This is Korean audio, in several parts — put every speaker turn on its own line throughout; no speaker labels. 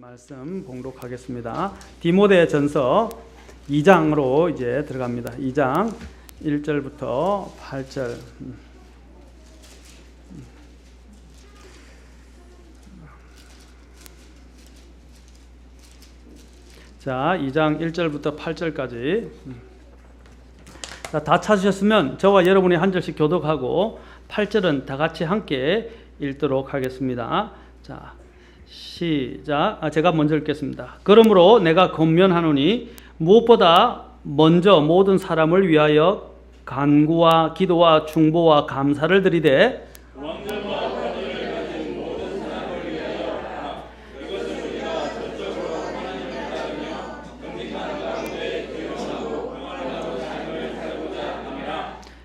말씀 봉독하겠습니다. 디모데전서 2장으로 이제 들어갑니다. 2장 1절부터 8절. 자, 2장 1절부터 8절까지. 다 찾으셨으면 저와 여러분이 한 절씩 교독하고 8절은 다 같이 함께 읽도록 하겠습니다. 자, 시작. 제가 먼저 읽겠습니다. 그러므로 내가 권면하노니 무엇보다 먼저 모든 사람을 위하여 간구와 기도와 중보와 감사를 드리되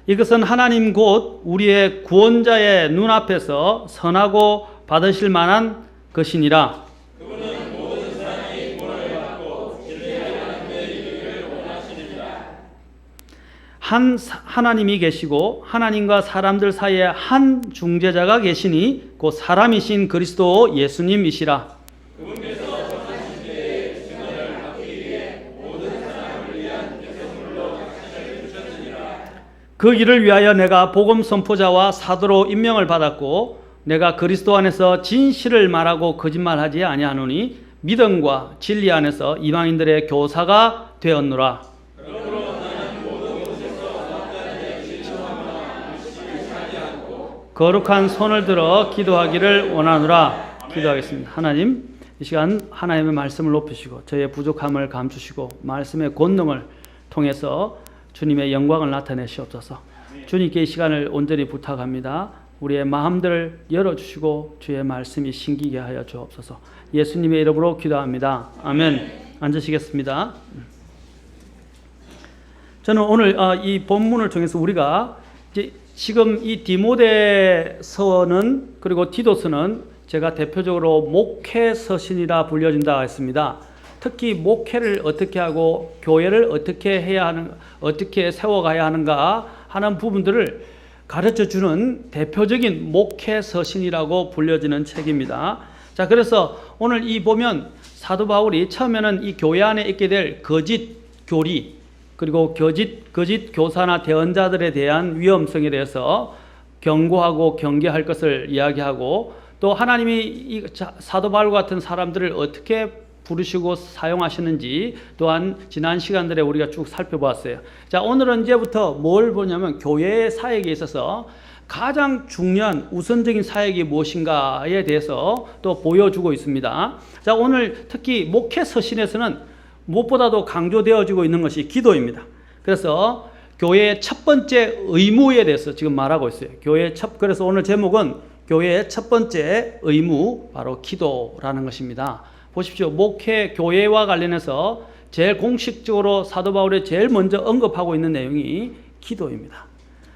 이것은 하나님 곧 우리의 구원자의 눈앞에서 선하고 받으실 만한 것이니라. 그분은 모든 사람이 구원을 받고 진리의 하나님의 이르기를 원하시느니라. 하나님이 계시고 하나님과 사람들 사이에 한 중재자가 계시니 곧 사람이신 그리스도 예수님이시라. 그분께서 전하신 때에 증언을 받기 위해 모든 사람을 위한 대표물로 자신을 주셨느니라. 그 일을 위하여 내가 복음 선포자와 사도로 임명을 받았고 내가 그리스도 안에서 진실을 말하고 거짓말하지 아니하노니 믿음과 진리 안에서 이방인들의 교사가 되었노라. 그러므로 나는 모든 곳에서 남자에게 질투하거나 의심하지 않고 거룩한 손을 들어 기도하기를 원하노라. 기도하겠습니다. 하나님, 이 시간 하나님의 말씀을 높이시고 저의 부족함을 감추시고 말씀의 권능을 통해서 주님의 영광을 나타내시옵소서. 주님께 이 시간을 온전히 부탁합니다. 우리의 마음들을 열어주시고 주의 말씀이 신기게 하여 주옵소서. 예수님의 이름으로 기도합니다. 아멘. 앉으시겠습니다. 저는 오늘 이 본문을 통해서 우리가 이제 지금 이 디모데서는 그리고 티도서는 제가 대표적으로 목회 서신이라 불려진다 했습니다. 특히 목회를 어떻게 하고 교회를 어떻게 해야 하는, 어떻게 세워가야 하는가 하는 부분들을 가르쳐주는 대표적인 목회 서신이라고 불려지는 책입니다. 자, 그래서 오늘 이 보면 사도 바울이 처음에는 이 교회 안에 있게 될 거짓 교리 그리고 거짓 교사나 대언자들에 대한 위험성에 대해서 경고하고 경계할 것을 이야기하고 또 하나님이 이 사도 바울 같은 사람들을 어떻게 부르시고 사용하시는지 또한 지난 시간들에 우리가 쭉 살펴보았어요. 자, 오늘은 이제부터 뭘 보냐면 교회의 사역에 있어서 가장 중요한 우선적인 사역이 무엇인가에 대해서 또 보여주고 있습니다. 자, 오늘 특히 목회 서신에서는 무엇보다도 강조되어지고 있는 것이 기도입니다. 그래서 교회의 첫 번째 의무에 대해서 지금 말하고 있어요. 그래서 오늘 제목은 교회의 첫 번째 의무, 바로 기도라는 것입니다. 보십시오. 목회 교회와 관련해서 제일 공식적으로 사도 바울이 제일 먼저 언급하고 있는 내용이 기도입니다.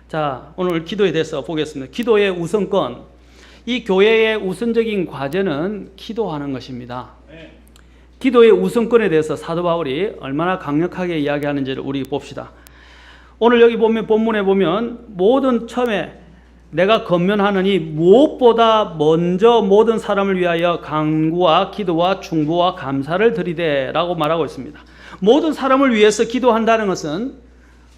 자, 오늘 기도에 대해서 보겠습니다. 기도의 우선권. 이 교회의 우선적인 과제는 기도하는 것입니다. 기도의 우선권에 대해서 사도 바울이 얼마나 강력하게 이야기하는지를 우리 봅시다. 오늘 여기 보면 본문에 보면 모든 처음에 내가 권면하느니 무엇보다 먼저 모든 사람을 위하여 간구와 기도와 중보와 감사를 드리되 라고 말하고 있습니다. 모든 사람을 위해서 기도한다는 것은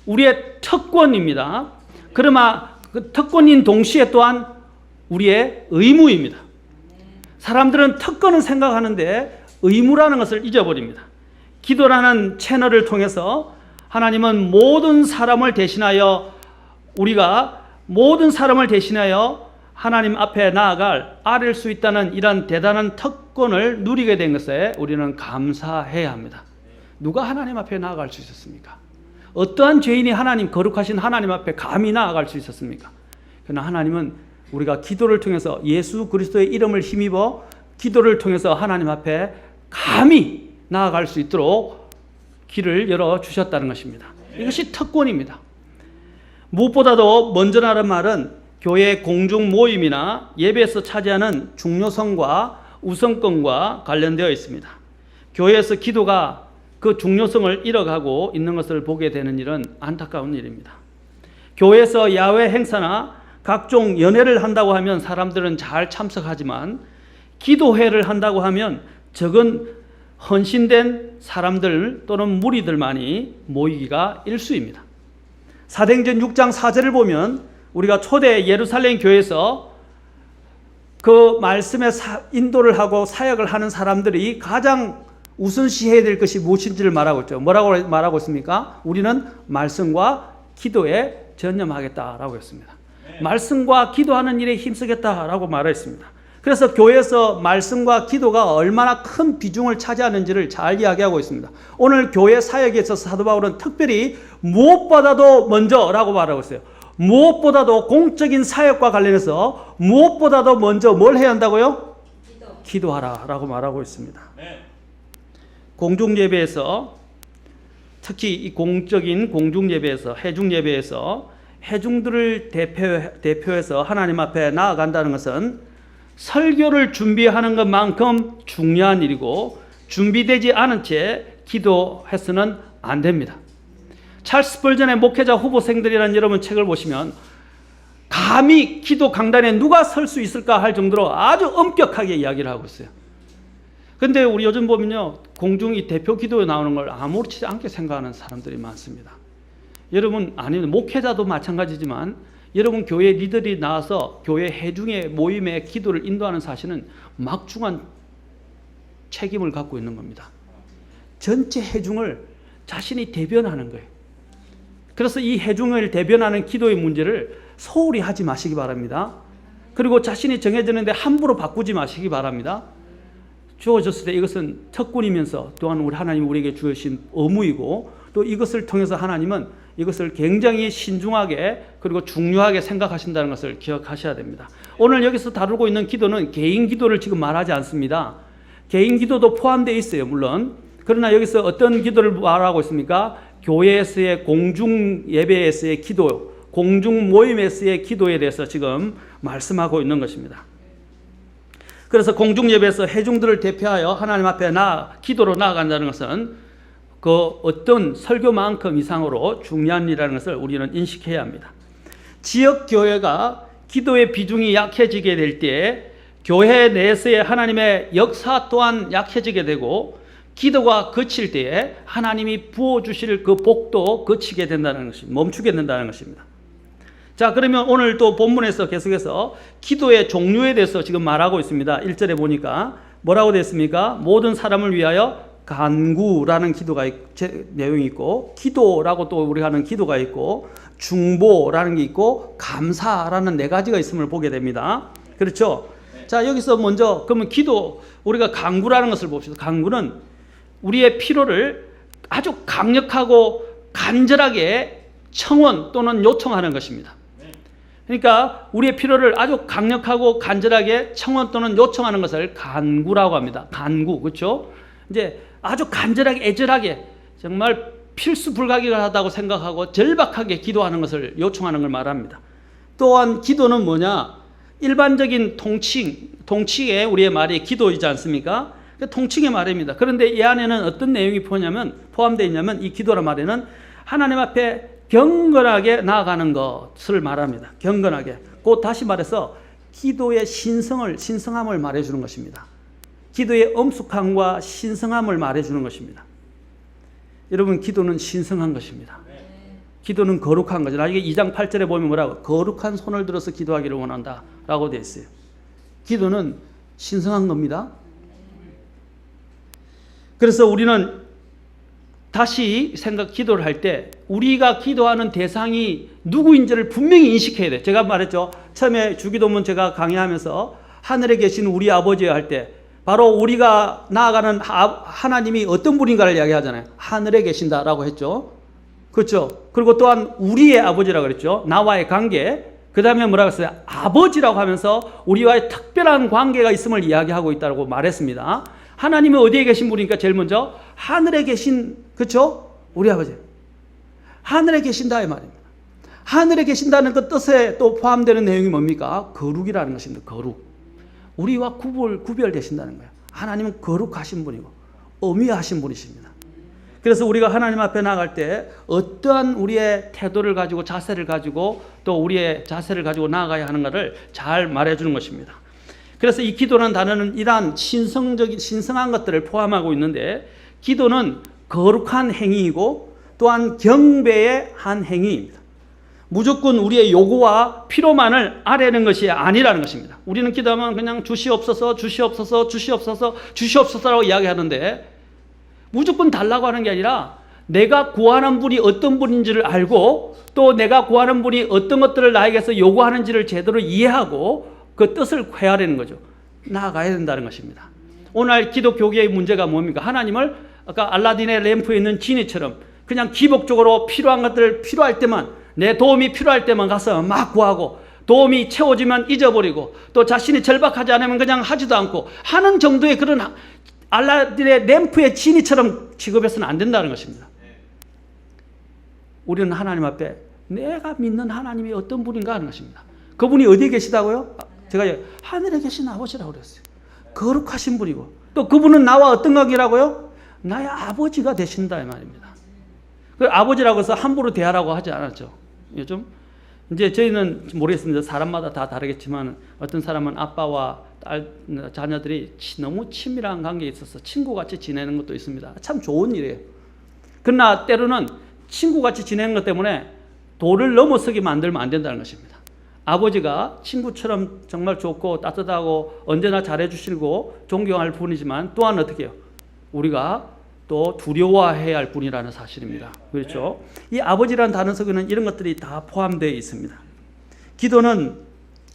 우리의 특권입니다. 그러나 그 특권인 동시에 또한 우리의 의무입니다. 사람들은 특권은 생각하는데 의무라는 것을 잊어버립니다. 기도라는 채널을 통해서 하나님은 모든 사람을 대신하여 하나님 앞에 나아갈 아뢰 수 있다는 이런 대단한 특권을 누리게 된 것에 우리는 감사해야 합니다. 누가 하나님 앞에 나아갈 수 있었습니까? 어떠한 죄인이 거룩하신 하나님 앞에 감히 나아갈 수 있었습니까? 그러나 하나님은 우리가 기도를 통해서 예수 그리스도의 이름을 힘입어 기도를 통해서 하나님 앞에 감히 나아갈 수 있도록 길을 열어주셨다는 것입니다. 이것이 특권입니다. 무엇보다도 먼저라는 말은 교회 공중 모임이나 예배에서 차지하는 중요성과 우선권과 관련되어 있습니다. 교회에서 기도가 그 중요성을 잃어가고 있는 것을 보게 되는 일은 안타까운 일입니다. 교회에서 야외 행사나 각종 연회를 한다고 하면 사람들은 잘 참석하지만 기도회를 한다고 하면 적은 헌신된 사람들 또는 무리들만이 모이기가 일수입니다. 사도행전 6장 4절을 보면 우리가 초대 예루살렘 교회에서 그 말씀에 인도를 하고 사역을 하는 사람들이 가장 우선시해야 될 것이 무엇인지를 말하고 있죠. 뭐라고 말하고 있습니까? 우리는 말씀과 기도에 전념하겠다라고 했습니다. 말씀과 기도하는 일에 힘쓰겠다라고 말했습니다. 그래서 교회에서 말씀과 기도가 얼마나 큰 비중을 차지하는지를 잘 이야기하고 있습니다. 오늘 교회 사역에 있어서 사도 바울은 특별히 무엇보다도 먼저라고 말하고 있어요. 무엇보다도 공적인 사역과 관련해서 무엇보다도 먼저 뭘 해야 한다고요? 기도하라라고 말하고 있습니다. 공중예배에서 특히 이 공적인 공중예배에서 회중예배에서 회중들을 대표해서 하나님 앞에 나아간다는 것은 설교를 준비하는 것만큼 중요한 일이고 준비되지 않은 채 기도해서는 안 됩니다. 찰스 스펄전의 목회자 후보생들이라는 여러분 책을 보시면 감히 기도 강단에 누가 설 수 있을까 할 정도로 아주 엄격하게 이야기를 하고 있어요. 그런데 우리 요즘 보면요, 공중 이 대표 기도에 나오는 걸 아무렇지 않게 생각하는 사람들이 많습니다. 여러분, 아니면 목회자도 마찬가지지만 여러분 교회 리더들이 나와서 교회 회중의 모임의 기도를 인도하는 사실은 막중한 책임을 갖고 있는 겁니다. 전체 회중을 자신이 대변하는 거예요. 그래서 이 회중을 대변하는 기도의 문제를 소홀히 하지 마시기 바랍니다. 그리고 자신이 정해졌는데 함부로 바꾸지 마시기 바랍니다. 주어졌을 때 이것은 특권이면서 또한 우리 하나님 우리에게 주신 의무이고 또 이것을 통해서 하나님은 이것을 굉장히 신중하게 그리고 중요하게 생각하신다는 것을 기억하셔야 됩니다. 오늘 여기서 다루고 있는 기도는 개인 기도를 지금 말하지 않습니다. 개인 기도도 포함되어 있어요, 물론. 그러나 여기서 어떤 기도를 말하고 있습니까? 교회에서의 공중 예배에서의 기도, 공중 모임에서의 기도에 대해서 지금 말씀하고 있는 것입니다. 그래서 공중 예배에서 회중들을 대표하여 하나님 앞에 기도로 나아간다는 것은 그 어떤 설교만큼 이상으로 중요한 일이라는 것을 우리는 인식해야 합니다. 지역 교회가 기도의 비중이 약해지게 될 때 교회 내에서의 하나님의 역사 또한 약해지게 되고 기도가 그칠 때에 하나님이 부어주실 그 복도 그치게 된다는 것입니다. 멈추게 된다는 것입니다. 자, 그러면 오늘 또 본문에서 계속해서 기도의 종류에 대해서 지금 말하고 있습니다. 1절에 보니까 뭐라고 되어 있습니까? 모든 사람을 위하여 간구라는 기도가 내용이 있고 기도라고 또 우리가 하는 기도가 있고 중보라는 게 있고 감사라는 네 가지가 있음을 보게 됩니다. 그렇죠? 자, 여기서 먼저 그러면 기도 우리가 간구라는 것을 봅시다. 간구는 우리의 필요를 아주 강력하고 간절하게 청원 또는 요청하는 것입니다. 그러니까 우리의 필요를 아주 강력하고 간절하게 청원 또는 요청하는 것을 간구라고 합니다. 간구, 그렇죠? 이제 아주 간절하게 애절하게 정말 필수 불가결하다고 생각하고 절박하게 기도하는 것을 요청하는 걸 말합니다. 또한 기도는 뭐냐? 일반적인 통칭에 우리의 말이 기도이지 않습니까? 통칭의 말입니다. 그런데 이 안에는 어떤 내용이 포함되어 있냐면 이 기도란 말에는 하나님 앞에 경건하게 나아가는 것을 말합니다. 경건하게. 곧 다시 말해서 기도의 신성함을 말해주는 것입니다. 기도의 엄숙함과 신성함을 말해주는 것입니다. 여러분, 기도는 신성한 것입니다. 기도는 거룩한 거죠. 나중에 2장 8절에 보면 뭐라고? 거룩한 손을 들어서 기도하기를 원한다 라고 되어 있어요. 기도는 신성한 겁니다. 그래서 우리는 다시 기도를 할 때 우리가 기도하는 대상이 누구인지를 분명히 인식해야 돼요. 제가 말했죠. 처음에 주기도문 제가 강의하면서 하늘에 계신 우리 아버지 할 때 바로 우리가 나아가는 하나님이 어떤 분인가를 이야기하잖아요. 하늘에 계신다라고 했죠. 그렇죠. 그리고 또한 우리의 아버지라고 그랬죠. 나와의 관계. 그 다음에 뭐라고 했어요? 아버지라고 하면서 우리와의 특별한 관계가 있음을 이야기하고 있다고 말했습니다. 하나님은 어디에 계신 분이니까 제일 먼저 하늘에 계신, 그렇죠? 우리 아버지. 하늘에 계신다 이 말입니다. 하늘에 계신다는 그 뜻에 또 포함되는 내용이 뭡니까? 거룩이라는 것입니다. 거룩. 우리와 구별되신다는 거예요. 하나님은 거룩하신 분이고 어미하신 분이십니다. 그래서 우리가 하나님 앞에 나아갈 때 어떠한 우리의 태도를 가지고 자세를 가지고 또 우리의 자세를 가지고 나아가야 하는가를 잘 말해주는 것입니다. 그래서 이 기도라는 단어는 이러한 신성한 것들을 포함하고 있는데 기도는 거룩한 행위이고 또한 경배의 한 행위입니다. 무조건 우리의 요구와 필요만을 아뢰는 것이 아니라는 것입니다. 우리는 기도하면 그냥 주시옵소서, 주시옵소서, 주시옵소서, 주시옵소서라고 이야기하는데 무조건 달라고 하는 게 아니라 내가 구하는 분이 어떤 분인지를 알고 또 내가 구하는 분이 어떤 것들을 나에게서 요구하는지를 제대로 이해하고 그 뜻을 헤아리는 거죠. 나아가야 된다는 것입니다. 오늘 기독교계의 문제가 뭡니까? 하나님을 아까 알라딘의 램프에 있는 지니처럼 그냥 기복적으로 필요한 것들을 필요할 때만 내 도움이 필요할 때만 가서 막 구하고 도움이 채워지면 잊어버리고 또 자신이 절박하지 않으면 그냥 하지도 않고 하는 정도의 그런 알라딘의 램프의 지니처럼 취급해서는 안 된다는 것입니다. 우리는 하나님 앞에 내가 믿는 하나님이 어떤 분인가 하는 것입니다. 그분이 어디에 계시다고요? 제가 하늘에 계신 아버지라고 그랬어요. 거룩하신 분이고 또 그분은 나와 어떤 관계라고요? 나의 아버지가 되신다 이 말입니다. 그 아버지라고 해서 함부로 대하라고 하지 않았죠. 요즘 이제 저희는 모르겠습니다. 사람마다 다 다르겠지만 어떤 사람은 아빠와 딸, 자녀들이 너무 친밀한 관계에 있어서 친구같이 지내는 것도 있습니다. 참 좋은 일이에요. 그러나 때로는 친구같이 지내는 것 때문에 도를 넘어서게 만들면 안 된다는 것입니다. 아버지가 친구처럼 정말 좋고 따뜻하고 언제나 잘해주시고 존경할 분이지만 또한 어떻게 해요? 우리가 또 두려워해야 할 분이라는 사실입니다. 그렇죠? 이 아버지라는 단어 속에는 이런 것들이 다 포함되어 있습니다. 기도는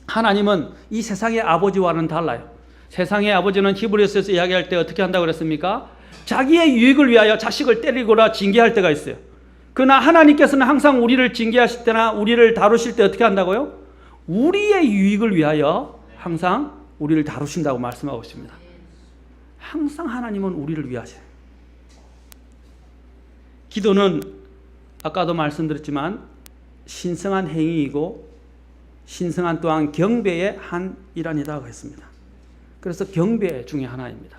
하나님은 이 세상의 아버지와는 달라요. 세상의 아버지는 히브리서에서 이야기할 때 어떻게 한다고 그랬습니까? 자기의 유익을 위하여 자식을 때리거나 징계할 때가 있어요. 그러나 하나님께서는 항상 우리를 징계하실 때나 우리를 다루실 때 어떻게 한다고요? 우리의 유익을 위하여 항상 우리를 다루신다고 말씀하고 있습니다. 항상 하나님은 우리를 위하세요. 기도는 아까도 말씀드렸지만 신성한 행위이고 신성한 또한 경배의 한 일환이라고 했습니다. 그래서 경배 중에 하나입니다.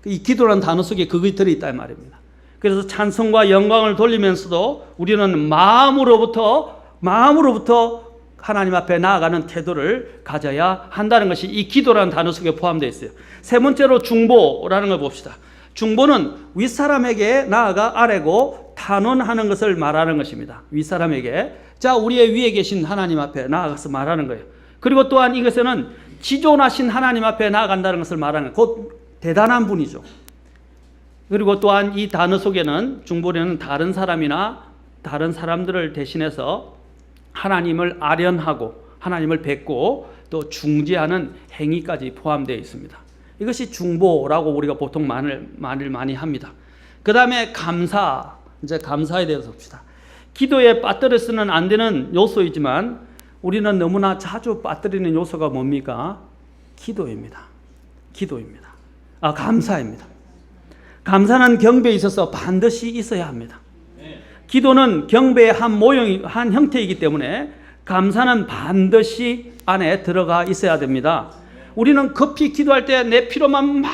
이 기도라는 단어 속에 그것이 들어있다 말입니다. 그래서 찬송과 영광을 돌리면서도 우리는 마음으로부터 하나님 앞에 나아가는 태도를 가져야 한다는 것이 이 기도라는 단어 속에 포함되어 있어요. 세 번째로 중보라는 걸 봅시다. 중보는 윗사람에게 나아가 아뢰고 탄원하는 것을 말하는 것입니다. 윗사람에게 자 우리의 위에 계신 하나님 앞에 나아가서 말하는 거예요. 그리고 또한 이것에는 지존하신 하나님 앞에 나아간다는 것을 말하는 곧 대단한 분이죠. 그리고 또한 이 단어 속에는 중보는 다른 사람이나 다른 사람들을 대신해서 하나님을 아련하고 하나님을 뵙고 또 중재하는 행위까지 포함되어 있습니다. 이것이 중보라고 우리가 보통 말을 많이 합니다. 그 다음에 감사, 이제 감사에 대해서 봅시다. 기도에 빠뜨려서는 안 되는 요소이지만 우리는 너무나 자주 빠뜨리는 요소가 뭡니까? 기도입니다. 감사입니다. 감사는 경배에 있어서 반드시 있어야 합니다. 기도는 경배의 한 형태이기 때문에 감사는 반드시 안에 들어가 있어야 됩니다. 우리는 급히 기도할 때 내 필요만 막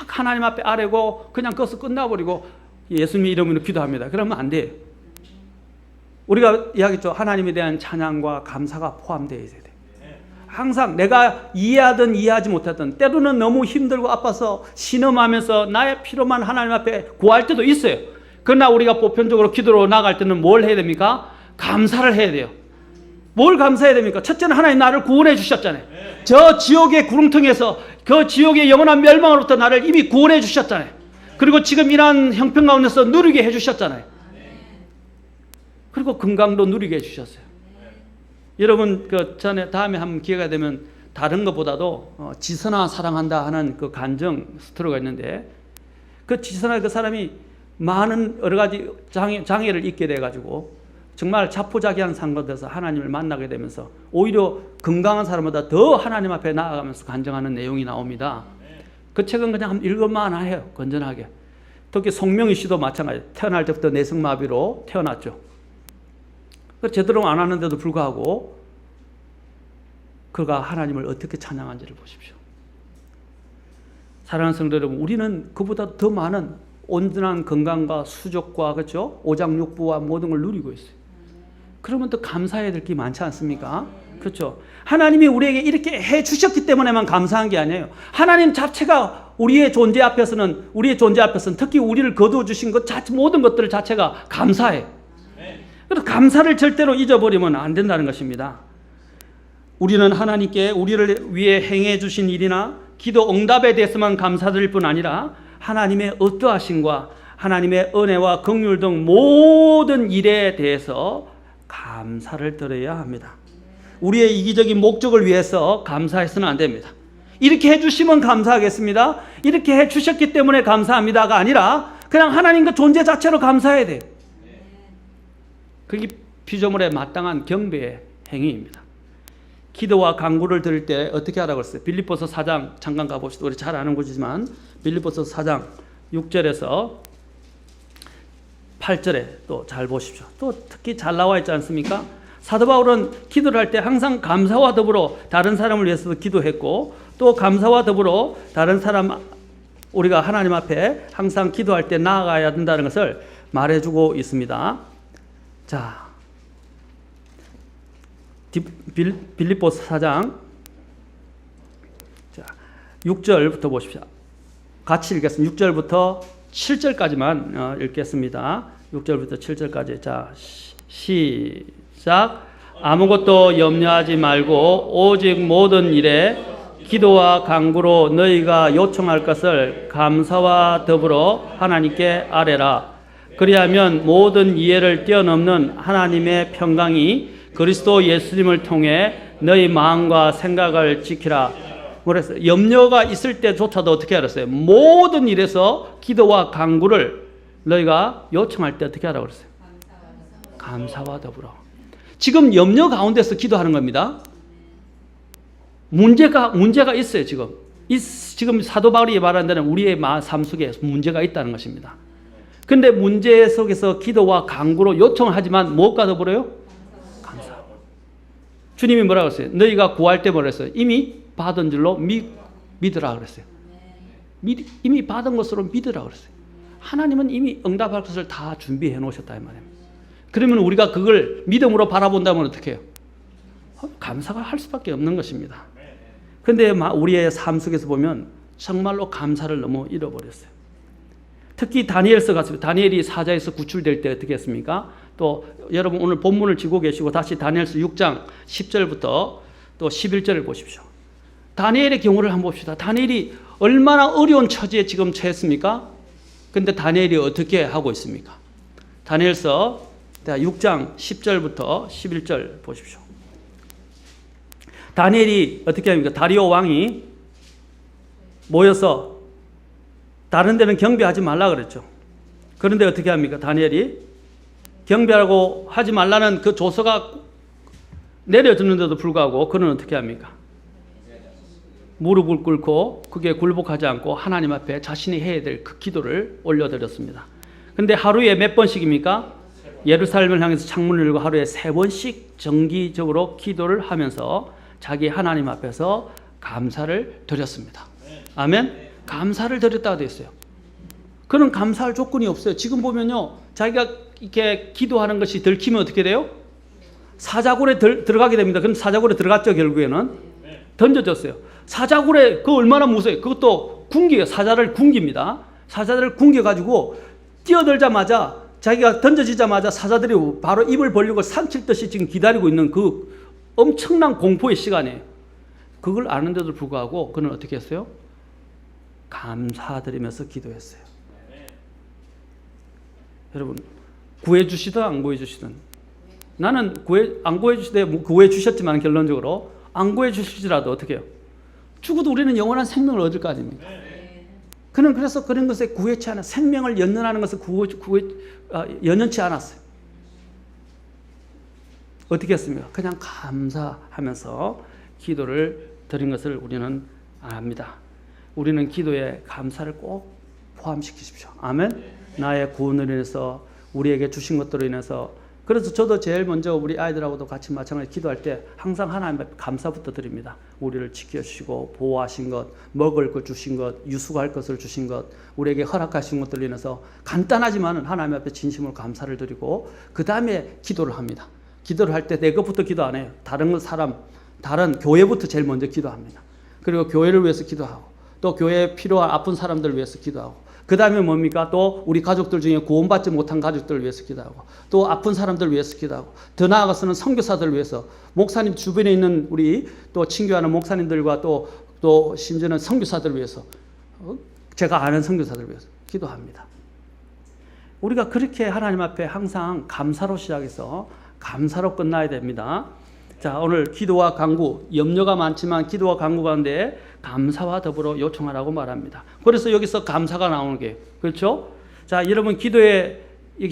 하나님 앞에 아뢰고 그냥 거기서 끝나버리고 예수님 이름으로 기도합니다. 그러면 안 돼요. 우리가 이야기했죠. 하나님에 대한 찬양과 감사가 포함되어 있어야 돼요. 항상 내가 이해하든 이해하지 못하든 때로는 너무 힘들고 아파서 신음하면서 나의 필요만 하나님 앞에 구할 때도 있어요. 그러나 우리가 보편적으로 기도로 나갈 때는 뭘 해야 됩니까? 감사를 해야 돼요. 뭘 감사해야 됩니까? 첫째는 하나님 나를 구원해 주셨잖아요. 저 지옥의 구렁텅이에서 그 지옥의 영원한 멸망으로부터 나를 이미 구원해 주셨잖아요. 그리고 지금 이러한 형편 가운데서 누리게 해 주셨잖아요. 그리고 건강도 누리게 해 주셨어요. 여러분 그 전에 다음에 한번 기회가 되면 다른 것보다도 지선아 사랑한다 하는 그 간정 스토리가 있는데 그 지선아 그 사람이 많은 여러 가지 장애를 입게 돼가지고 정말 자포자기한 상태에서 하나님을 만나게 되면서 오히려 건강한 사람보다 더 하나님 앞에 나아가면서 간증하는 내용이 나옵니다. 그 책은 그냥 한번 읽을만 해요. 건전하게. 특히 송명희 씨도 마찬가지. 태어날 때부터 내성마비로 태어났죠. 제대로 안 하는데도 불구하고 그가 하나님을 어떻게 찬양한지를 보십시오. 사랑하는 성도 여러분, 우리는 그보다 더 많은 온전한 건강과 수족과 그렇죠? 오장육부와 모든 걸 누리고 있어요. 그러면 또 감사해야 될 게 많지 않습니까? 그렇죠? 하나님이 우리에게 이렇게 해 주셨기 때문에만 감사한 게 아니에요. 하나님 자체가 우리의 존재 앞에서는 특히 우리를 거두어 주신 것 자체 모든 것들 자체가 감사해. 그래서 감사를 절대로 잊어버리면 안 된다는 것입니다. 우리는 하나님께 우리를 위해 행해 주신 일이나 기도 응답에 대해서만 감사드릴 뿐 아니라 하나님의 어떠하심과 하나님의 은혜와 긍휼 등 모든 일에 대해서 감사를 드려야 합니다. 우리의 이기적인 목적을 위해서 감사해서는 안 됩니다. 이렇게 해주시면 감사하겠습니다. 이렇게 해주셨기 때문에 감사합니다가 아니라 그냥 하나님 그 존재 자체로 감사해야 돼요. 그게 피조물에 마땅한 경배의 행위입니다. 기도와 간구를 드릴 때 어떻게 하라고 했어요? 빌립보서 4장 잠깐 가봅시다. 우리 잘 아는 곳이지만 빌립보서 4장 6절에서 8절에 또 잘 보십시오. 또 특히 잘 나와 있지 않습니까? 사도 바울은 기도를 할 때 항상 감사와 더불어 다른 사람을 위해서도 기도했고 또 감사와 더불어 다른 사람 우리가 하나님 앞에 항상 기도할 때 나아가야 된다는 것을 말해주고 있습니다. 자, 빌립보서 4장 6절부터 보십시오. 같이 읽겠습니다. 6절부터 7절까지만 읽겠습니다. 6절부터 7절까지. 자, 시작. 아무것도 염려하지 말고 오직 모든 일에 기도와 간구로 너희가 요청할 것을 감사와 더불어 하나님께 아뢰라. 그리하면 모든 이해를 뛰어넘는 하나님의 평강이 그리스도 예수님을 통해 너희 마음과 생각을 지키라. 그래서 염려가 있을 때조차도 어떻게 알았어요? 모든 일에서 기도와 간구를 너희가 요청할 때 어떻게 하라고 그랬어요? 감사와 더불어. 지금 염려 가운데서 기도하는 겁니다. 문제가 있어요, 지금. 지금 사도 바울이 말하는 데는 우리의 삶 속에 문제가 있다는 것입니다. 근데 문제 속에서 기도와 간구로 요청하지만 무엇과 더불어요? 감사. 주님이 뭐라고 했어요? 너희가 구할 때 뭐라 했어요? 이미 받은 줄로 믿으라 그랬어요. 이미 받은 것으로 믿으라 그랬어요. 하나님은 이미 응답할 것을 다 준비해 놓으셨다 이 말입니다. 그러면 우리가 그걸 믿음으로 바라본다면 어떻게 해요? 감사가 할 수밖에 없는 것입니다. 그런데 우리의 삶 속에서 보면 정말로 감사를 너무 잃어버렸어요. 특히 다니엘서 같습니다. 다니엘이 사자에서 구출될 때 어떻게 했습니까? 또 여러분 오늘 본문을 쥐고 계시고 다시 다니엘서 6장 10절부터 또 11절을 보십시오. 다니엘의 경우를 한번 봅시다. 다니엘이 얼마나 어려운 처지에 지금 처했습니까? 근데 다니엘이 어떻게 하고 있습니까? 다니엘서 6장 10절부터 11절 보십시오. 다니엘이 어떻게 합니까? 다리오 왕이 모여서 다른 데는 경배하지 말라 그랬죠. 그런데 어떻게 합니까? 다니엘이 경배하고 하지 말라는 그 조서가 내려졌는데도 불구하고 그는 어떻게 합니까? 무릎을 꿇고 그게 굴복하지 않고 하나님 앞에 자신이 해야 될 그 기도를 올려드렸습니다. 그런데 하루에 몇 번씩입니까? 예루살렘을 향해서 창문을 열고 하루에 3번씩 정기적으로 기도를 하면서 자기 하나님 앞에서 감사를 드렸습니다. 아멘? 감사를 드렸다고 되어 있어요. 그는 감사할 조건이 없어요. 지금 보면요, 자기가 이렇게 기도하는 것이 들키면 어떻게 돼요? 사자굴에 들어가게 됩니다. 그럼 사자굴에 들어갔죠, 결국에는. 던져졌어요. 사자굴에 그 얼마나 무서워요. 그것도 굶겨요. 사자를 굶깁니다. 사자들을 굶겨가지고 뛰어들자마자 자기가 던져지자마자 사자들이 바로 입을 벌리고 삼킬듯이 지금 기다리고 있는 그 엄청난 공포의 시간이에요. 그걸 아는데도 불구하고 그는 어떻게 했어요? 감사드리면서 기도했어요. 여러분, 구해주시든 안 구해주시든, 나는 안 구해주시되 구해주셨지만 결론적으로 안 구해주시더라도 어떻게 해요? 죽어도 우리는 영원한 생명을 얻을 거 아닙니까? 그는 그래서 그런 것에 구애치 않아 생명을 연연하는 것을 연연치 않았어요. 어떻게 했습니까? 그냥 감사하면서 기도를 드린 것을 우리는 압니다. 우리는 기도에 감사를 꼭 포함시키십시오. 아멘. 나의 구원을 인해서 우리에게 주신 것들로 인해서 그래서 저도 제일 먼저 우리 아이들하고도 같이 마찬가지로 기도할 때 항상 하나님 앞에 감사부터 드립니다. 우리를 지켜주시고 보호하신 것, 먹을 것 주신 것, 유숙할 것을 주신 것, 우리에게 허락하신 것들로 인해서 간단하지만 하나님 앞에 진심으로 감사를 드리고 그 다음에 기도를 합니다. 기도를 할 때 내 것부터 기도 안 해요. 다른 사람, 다른 교회부터 제일 먼저 기도합니다. 그리고 교회를 위해서 기도하고 또 교회에 필요한 아픈 사람들을 위해서 기도하고 그 다음에 뭡니까? 또 우리 가족들 중에 구원받지 못한 가족들을 위해서 기도하고 또 아픈 사람들을 위해서 기도하고 더 나아가서는 선교사들을 위해서 목사님 주변에 있는 우리 또 친교하는 목사님들과 또 심지어는 선교사들을 위해서 제가 아는 선교사들을 위해서 기도합니다. 우리가 그렇게 하나님 앞에 항상 감사로 시작해서 감사로 끝나야 됩니다. 자, 오늘 기도와 간구, 염려가 많지만 기도와 간구 가운데 감사와 더불어 요청하라고 말합니다. 그래서 여기서 감사가 나오는 게 그렇죠? 자, 여러분 기도에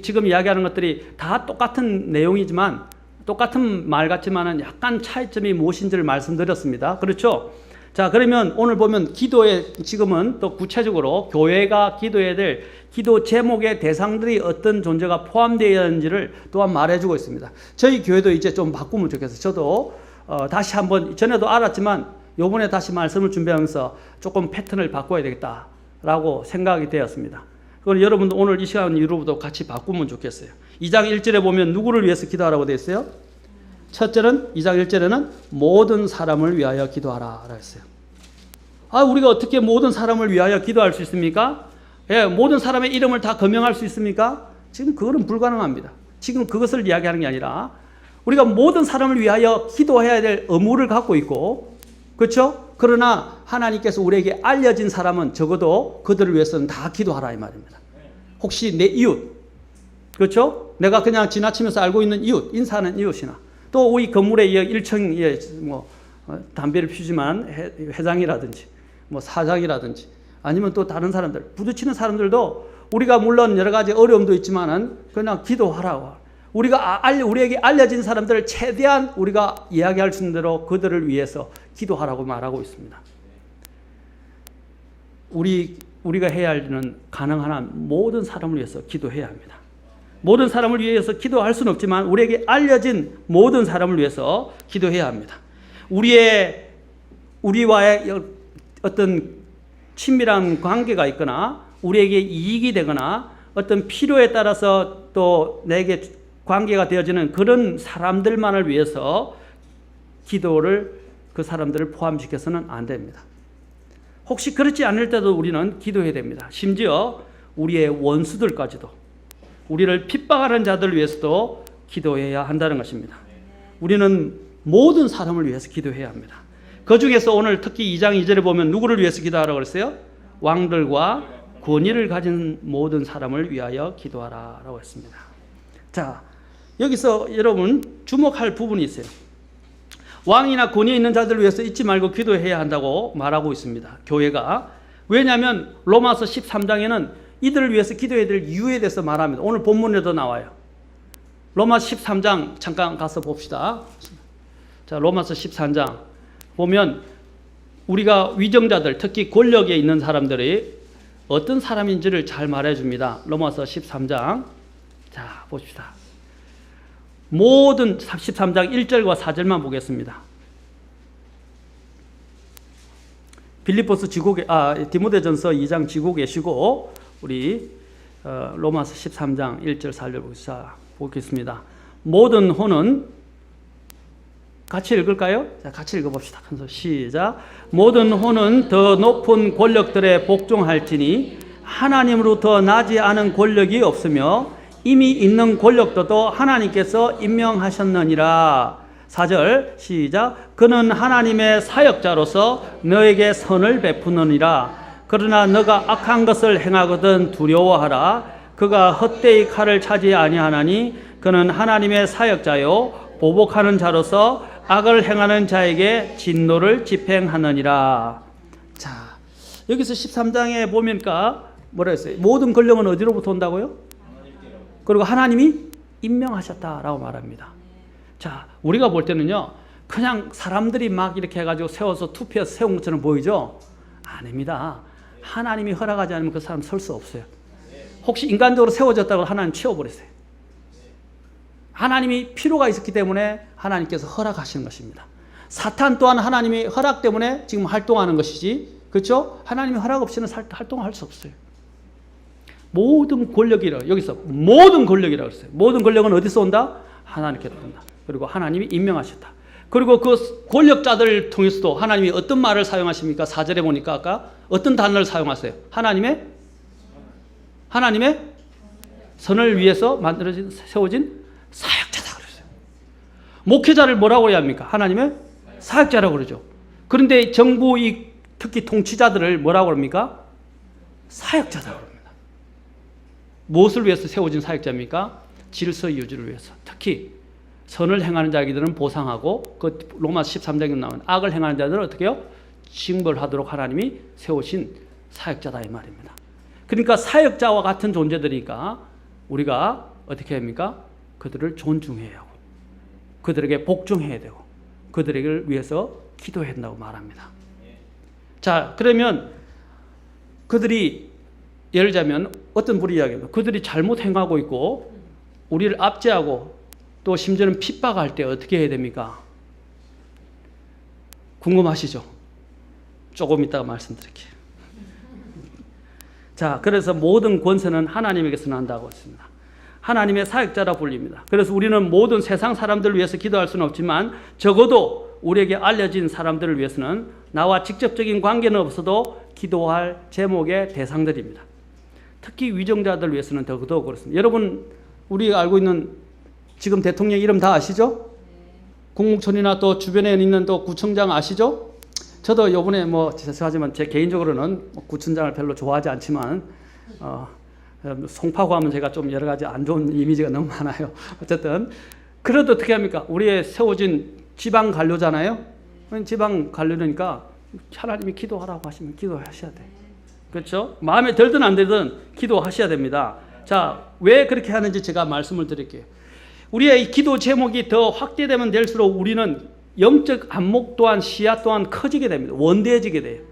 지금 이야기하는 것들이 다 똑같은 내용이지만 똑같은 말 같지만은 약간 차이점이 무엇인지를 말씀드렸습니다. 그렇죠? 자, 그러면 오늘 보면 기도에 지금은 또 구체적으로 교회가 기도해야 될 기도 제목의 대상들이 어떤 존재가 포함되어 있는지를 또한 말해주고 있습니다. 저희 교회도 이제 좀 바꾸면 좋겠어요. 저도 다시 한번 전에도 알았지만 요번에 다시 말씀을 준비하면서 조금 패턴을 바꿔야 되겠다라고 생각이 되었습니다. 그건 여러분도 오늘 이 시간 이후로부터 같이 바꾸면 좋겠어요. 2장 1절에 보면 누구를 위해서 기도하라고 되어 있어요? 첫째는 2장 1절에는 모든 사람을 위하여 기도하라 했어요. 우리가 어떻게 모든 사람을 위하여 기도할 수 있습니까? 예, 모든 사람의 이름을 다 거명할 수 있습니까? 지금 그거는 불가능합니다. 지금 그것을 이야기하는 게 아니라 우리가 모든 사람을 위하여 기도해야 될 의무를 갖고 있고, 그렇죠? 그러나 하나님께서 우리에게 알려진 사람은 적어도 그들을 위해서는 다 기도하라 이 말입니다. 혹시 내 이웃, 그렇죠? 내가 그냥 지나치면서 알고 있는 이웃, 인사하는 이웃이나 또 우리 건물에 1층에 담배를 피우지만 회장이라든지 사장이라든지 아니면 또 다른 사람들 부딪히는 사람들도 우리가 물론 여러 가지 어려움도 있지만은 그냥 기도하라고. 우리에게 알려진 사람들을 최대한 우리가 이야기할 수 있는 대로 그들을 위해서 기도하라고 말하고 있습니다. 우리가 해야 할 일은 가능한 한 모든 사람을 위해서 기도해야 합니다. 모든 사람을 위해서 기도할 수는 없지만 우리에게 알려진 모든 사람을 위해서 기도해야 합니다. 우리와의 어떤 친밀한 관계가 있거나 우리에게 이익이 되거나 어떤 필요에 따라서 또 내게 관계가 되어지는 그런 사람들만을 위해서 기도를 그 사람들을 포함시켜서는 안 됩니다. 혹시 그렇지 않을 때도 우리는 기도해야 됩니다. 심지어 우리의 원수들까지도 우리를 핍박하는 자들을 위해서도 기도해야 한다는 것입니다. 우리는 모든 사람을 위해서 기도해야 합니다. 그 중에서 오늘 특히 2장 2절에 보면 누구를 위해서 기도하라고 그랬어요? 왕들과 권위를 가진 모든 사람을 위하여 기도하라고 했습니다. 자, 여기서 여러분 주목할 부분이 있어요. 왕이나 권위 있는 자들을 위해서 잊지 말고 기도해야 한다고 말하고 있습니다. 교회가. 왜냐하면 로마서 13장에는 이들을 위해서 기도해야 될 이유에 대해서 말합니다. 오늘 본문에도 나와요. 로마서 13장 잠깐 가서 봅시다. 자, 로마서 13장 보면 우리가 위정자들, 특히 권력에 있는 사람들이 어떤 사람인지를 잘 말해줍니다. 로마서 13장. 자, 봅시다. 모든 13장 1절과 4절만 보겠습니다. 빌립보서 디모데전서 2장 지고 계시고 우리 로마서 13장 1절 4절 보겠습니다. 모든 혼은 같이 읽을까요? 자, 같이 읽어봅시다. 큰 소리 시작. 모든 혼은 더 높은 권력들에 복종할지니 하나님으로부터 나지 않은 권력이 없으며 이미 있는 권력도도 하나님께서 임명하셨느니라. 4절 시작. 그는 하나님의 사역자로서 너에게 선을 베푸느니라. 그러나 너가 악한 것을 행하거든 두려워하라. 그가 헛되이 칼을 차지 아니하나니 그는 하나님의 사역자요 보복하는 자로서 악을 행하는 자에게 진노를 집행하느니라. 자, 여기서 13장에 보니까 뭐라 했어요? 모든 권력은 어디로부터 온다고요? 그리고 하나님이 임명하셨다라고 말합니다. 자, 우리가 볼 때는요, 그냥 사람들이 막 이렇게 해가지고 세워서 투표해서 세운 것처럼 보이죠? 아닙니다. 하나님이 허락하지 않으면 그 사람 설 수 없어요. 혹시 인간적으로 세워졌다고 하나님 치워버렸어요. 하나님이 필요가 있었기 때문에 하나님께서 허락하시는 것입니다. 사탄 또한 하나님의 허락 때문에 지금 활동하는 것이지, 그렇죠? 하나님의 허락 없이는 활동을 할 수 없어요. 모든 권력이라, 여기서 모든 권력이라고 했어요. 모든 권력은 어디서 온다? 하나님께서 온다. 그리고 하나님이 임명하셨다. 그리고 그 권력자들을 통해서도 하나님이 어떤 말을 사용하십니까? 4절에 보니까 아까 어떤 단어를 사용하세요? 하나님의 선을 위해서 만들어진, 세워진 사역자다 그랬어요. 목회자를 뭐라고 해야 합니까? 하나님의 사역자라고 그러죠. 그런데 정부 특히 통치자들을 뭐라고 합니까? 사역자다 그럽니다. 무엇을 위해서 세워진 사역자입니까? 질서 유지를 위해서. 특히 선을 행하는 자들은 보상하고, 그 로마 13장에 나오는 악을 행하는 자들은 어떻게 해요? 징벌하도록 하나님이 세우신 사역자다 이 말입니다. 그러니까 사역자와 같은 존재들이니까 우리가 어떻게 합니까? 그들을 존중해야 하고, 그들에게 복종해야 되고, 그들을 위해서 기도해야 한다고 말합니다. 자, 그러면 그들이 예를 들자면 어떤 분이 이야기합니다. 그들이 잘못 행하고 있고 우리를 압제하고 또 심지어는 핍박할 때 어떻게 해야 됩니까? 궁금하시죠? 조금 이따가 말씀드릴게요. 자, 그래서 모든 권세는 하나님에게서 난다고 했습니다. 하나님의 사역자라 불립니다. 그래서 우리는 모든 세상 사람들을 위해서 기도할 수는 없지만 적어도 우리에게 알려진 사람들을 위해서는 나와 직접적인 관계는 없어도 기도할 제목의 대상들입니다. 특히 위정자들 위해서는 더더욱 그렇습니다. 여러분, 우리가 알고 있는 지금 대통령 이름 다 아시죠? 국무총리나 또 주변에 있는 또 구청장 아시죠? 저도 요번에 죄송하지만 제 개인적으로는 구청장을 별로 좋아하지 않지만 송파구 하면 제가 좀 여러 가지 안 좋은 이미지가 너무 많아요. 어쨌든 그래도 어떻게 합니까? 우리의 세워진 지방 관료잖아요. 지방 관료니까 하나님이 기도하라고 하시면 기도하셔야 돼. 그렇죠? 마음에 들든 안 들든 기도하셔야 됩니다. 자, 왜 그렇게 하는지 제가 말씀을 드릴게요. 우리의 기도 제목이 더 확대되면 될수록 우리는 영적 안목 또한 시야 또한 커지게 됩니다. 원대해지게 돼요.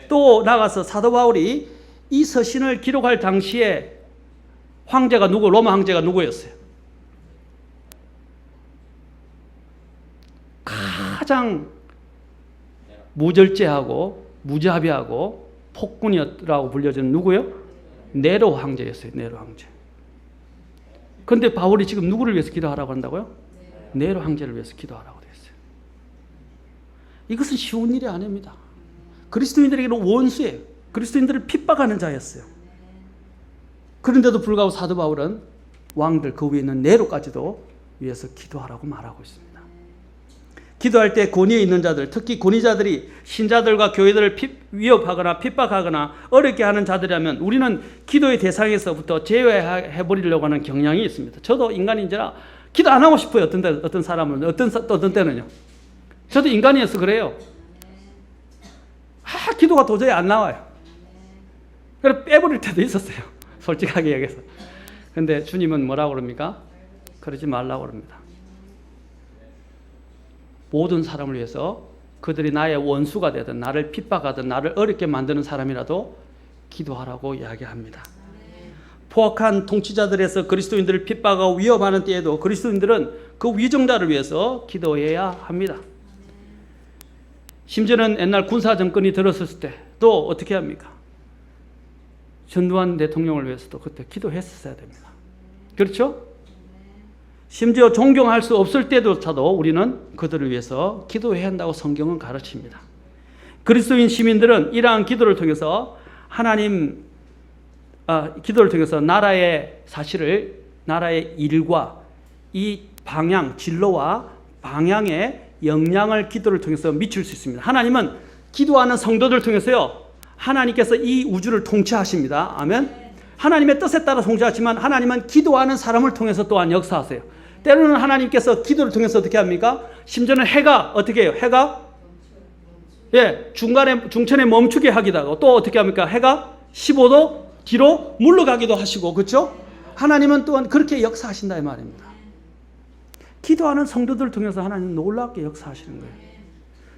또 나가서 사도 바울이 이 서신을 기록할 당시에 황제가 누구? 로마 황제가 누구였어요? 가장 무절제하고 무자비하고 폭군이었다고 불려지는 누구요? 네로 황제였어요. 네로 황제. 그런데 바울이 지금 누구를 위해서 기도하라고 한다고요? 네로 황제를 위해서 기도하라고 되어 있어요. 이것은 쉬운 일이 아닙니다. 그리스도인들에게는 원수예요. 그리스도인들을 핍박하는 자였어요. 그런데도 불구하고 사도 바울은 왕들 그 위에 있는 네로까지도 위해서 기도하라고 말하고 있습니다. 기도할 때 권위에 있는 자들, 특히 권위자들이 신자들과 교회들을 위협하거나 핍박하거나 어렵게 하는 자들이라면 우리는 기도의 대상에서부터 제외해버리려고 하는 경향이 있습니다. 저도 인간인지라 기도 안 하고 싶어요. 어떤 사람은, 어떤 때는요. 저도 인간이어서 그래요. 기도가 도저히 안 나와요. 그래서 빼버릴 때도 있었어요. 솔직하게 얘기해서. 근데 주님은 뭐라고 그럽니까? 그러지 말라고 그럽니다. 모든 사람을 위해서 그들이 나의 원수가 되든 나를 핍박하든 나를 어렵게 만드는 사람이라도 기도하라고 이야기합니다. 포악한 통치자들에서 그리스도인들을 핍박하고 위협하는 때에도 그리스도인들은 그 위정자를 위해서 기도해야 합니다. 심지어는 옛날 군사 정권이 들었을 때 또 어떻게 합니까? 전두환 대통령을 위해서도 그때 기도했어야 됩니다. 그렇죠? 심지어 존경할 수 없을 때조차도 우리는 그들을 위해서 기도해야 한다고 성경은 가르칩니다. 그리스도인 시민들은 이러한 기도를 통해서 기도를 통해서 나라의 사실을, 나라의 일과 이 방향, 진로와 방향의 영향을 기도를 통해서 미칠 수 있습니다. 하나님은 기도하는 성도들을 통해서요, 하나님께서 이 우주를 통치하십니다. 아멘. 하나님의 뜻에 따라 통치하지만 하나님은 기도하는 사람을 통해서 또한 역사하세요. 때로는 하나님께서 기도를 통해서 어떻게 합니까? 심지어는 해가 어떻게 해요? 해가 중천에 멈추게 하기도 하고, 또 어떻게 합니까? 해가 15도 뒤로 물러가기도 하시고, 그렇죠? 하나님은 또한 그렇게 역사하신다 이 말입니다. 기도하는 성도들을 통해서 하나님은 놀랍게 역사하시는 거예요.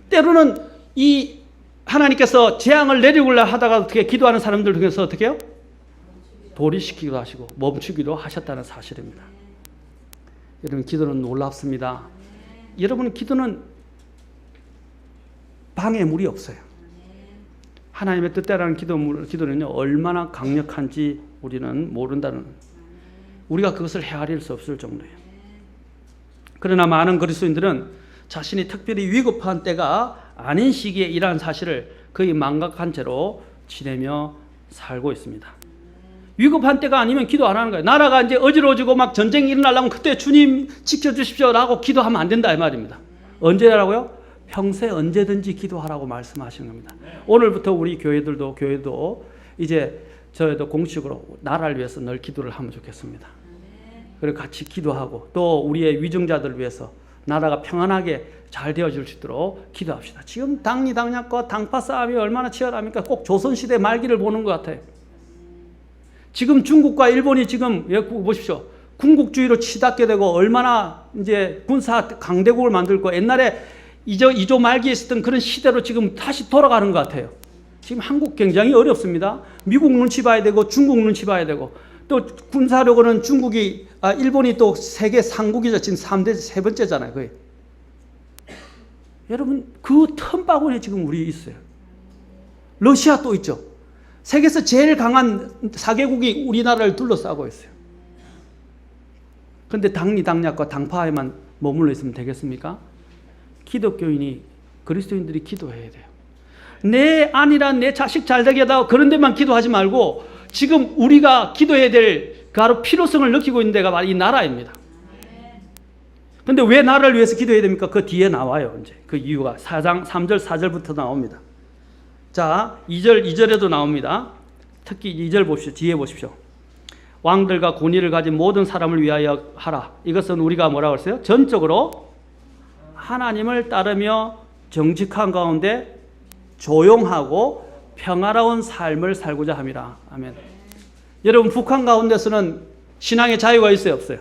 때로는 이 하나님께서 재앙을 내리고자 하다가 어떻게 기도하는 사람들 통해서 어떻게 해요? 도리시키기도 하시고 멈추기도 하셨다는 사실입니다. 여러분 기도는 놀랍습니다. 여러분 기도는 방해물이 없어요. 하나님의 뜻대로라는 기도는요 얼마나 강력한지 우리는 모른다는, 우리가 그것을 헤아릴 수 없을 정도예요. 그러나 많은 그리스도인들은 자신이 특별히 위급한 때가 아닌 시기에 이러한 사실을 거의 망각한 채로 지내며 살고 있습니다. 위급한 때가 아니면 기도 안 하는 거예요. 나라가 이제 어지러워지고 막 전쟁이 일어나려면 그때 주님 지켜주십시오라고 기도하면 안 된다 이 말입니다. 언제라고요? 평소에 언제든지 기도하라고 말씀하시는 겁니다. 오늘부터 우리 교회도 이제 저희도 공식으로 나라를 위해서 늘 기도를 하면 좋겠습니다. 그리고 같이 기도하고 또 우리의 위정자들을 위해서 나라가 평안하게 잘 되어질 수 있도록 기도합시다. 지금 당리당략과 당파 싸움이 얼마나 치열합니까? 꼭 조선시대 말기를 보는 것 같아요. 지금 중국과 일본이 지금 보십시오. 군국주의로 치닫게 되고 얼마나 이제 군사 강대국을 만들고 옛날에 이조 말기에 있었던 그런 시대로 지금 다시 돌아가는 것 같아요. 지금 한국 굉장히 어렵습니다. 미국 눈치 봐야 되고 중국 눈치 봐야 되고 또 군사력으로는 일본이 또 세계 상국이죠. 지금 3대 세 번째잖아요. 거의. 여러분 그 틈바구니에 지금 우리 있어요. 러시아 또 있죠. 세계에서 제일 강한 4개국이 우리나라를 둘러싸고 있어요. 그런데 당리당략과 당파에만 머물러 있으면 되겠습니까? 기독교인이, 그리스도인들이 기도해야 돼요. 내 아내랑 내 자식 잘 되게 해달라고 그런 데만 기도하지 말고 지금 우리가 기도해야 될 바로 필요성을 느끼고 있는 데가 바로 이 나라입니다. 그런데 왜 나라를 위해서 기도해야 됩니까? 그 뒤에 나와요. 이제 그 이유가 4장 3절 4절부터 나옵니다. 자, 2절에도 나옵니다. 특히 2절 보십시오. 뒤에 보십시오. 왕들과 권위를 가진 모든 사람을 위하여 하라. 이것은 우리가 뭐라고 했어요? 전적으로 하나님을 따르며 정직한 가운데 조용하고 평화로운 삶을 살고자 함이라. 아멘. 여러분 북한 가운데서는 신앙의 자유가 있어요, 없어요?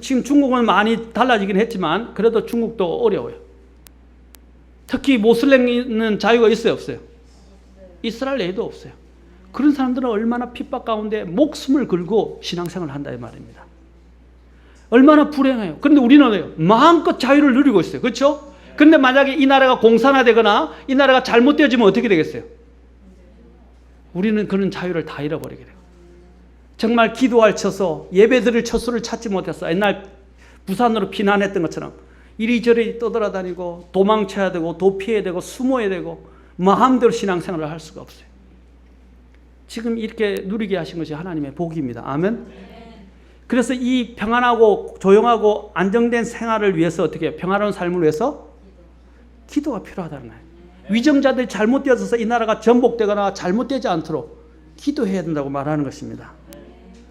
지금 중국은 많이 달라지긴 했지만 그래도 중국도 어려워요. 특히 모슬렘은 자유가 있어요, 없어요? 이스라엘에도 없어요. 그런 사람들은 얼마나 핍박 가운데 목숨을 걸고 신앙생활을 한다 이 말입니다. 얼마나 불행해요. 그런데 우리는 마음껏 자유를 누리고 있어요. 그렇죠? 그런데 만약에 이 나라가 공산화되거나 이 나라가 잘못되어지면 어떻게 되겠어요? 우리는 그런 자유를 다 잃어버리게 돼요. 정말 기도할 처소, 예배드릴 처소를 찾지 못했어. 옛날 부산으로 피난했던 것처럼 이리저리 떠돌아다니고 도망쳐야 되고 도피해야 되고 숨어야 되고 마음대로 신앙생활을 할 수가 없어요. 지금 이렇게 누리게 하신 것이 하나님의 복입니다. 아멘. 그래서 이 평안하고 조용하고 안정된 생활을 위해서 어떻게 해요? 평화로운 삶을 위해서 기도가 필요하다는 거예요. 위정자들이 잘못되어서 이 나라가 전복되거나 잘못되지 않도록 기도해야 된다고 말하는 것입니다.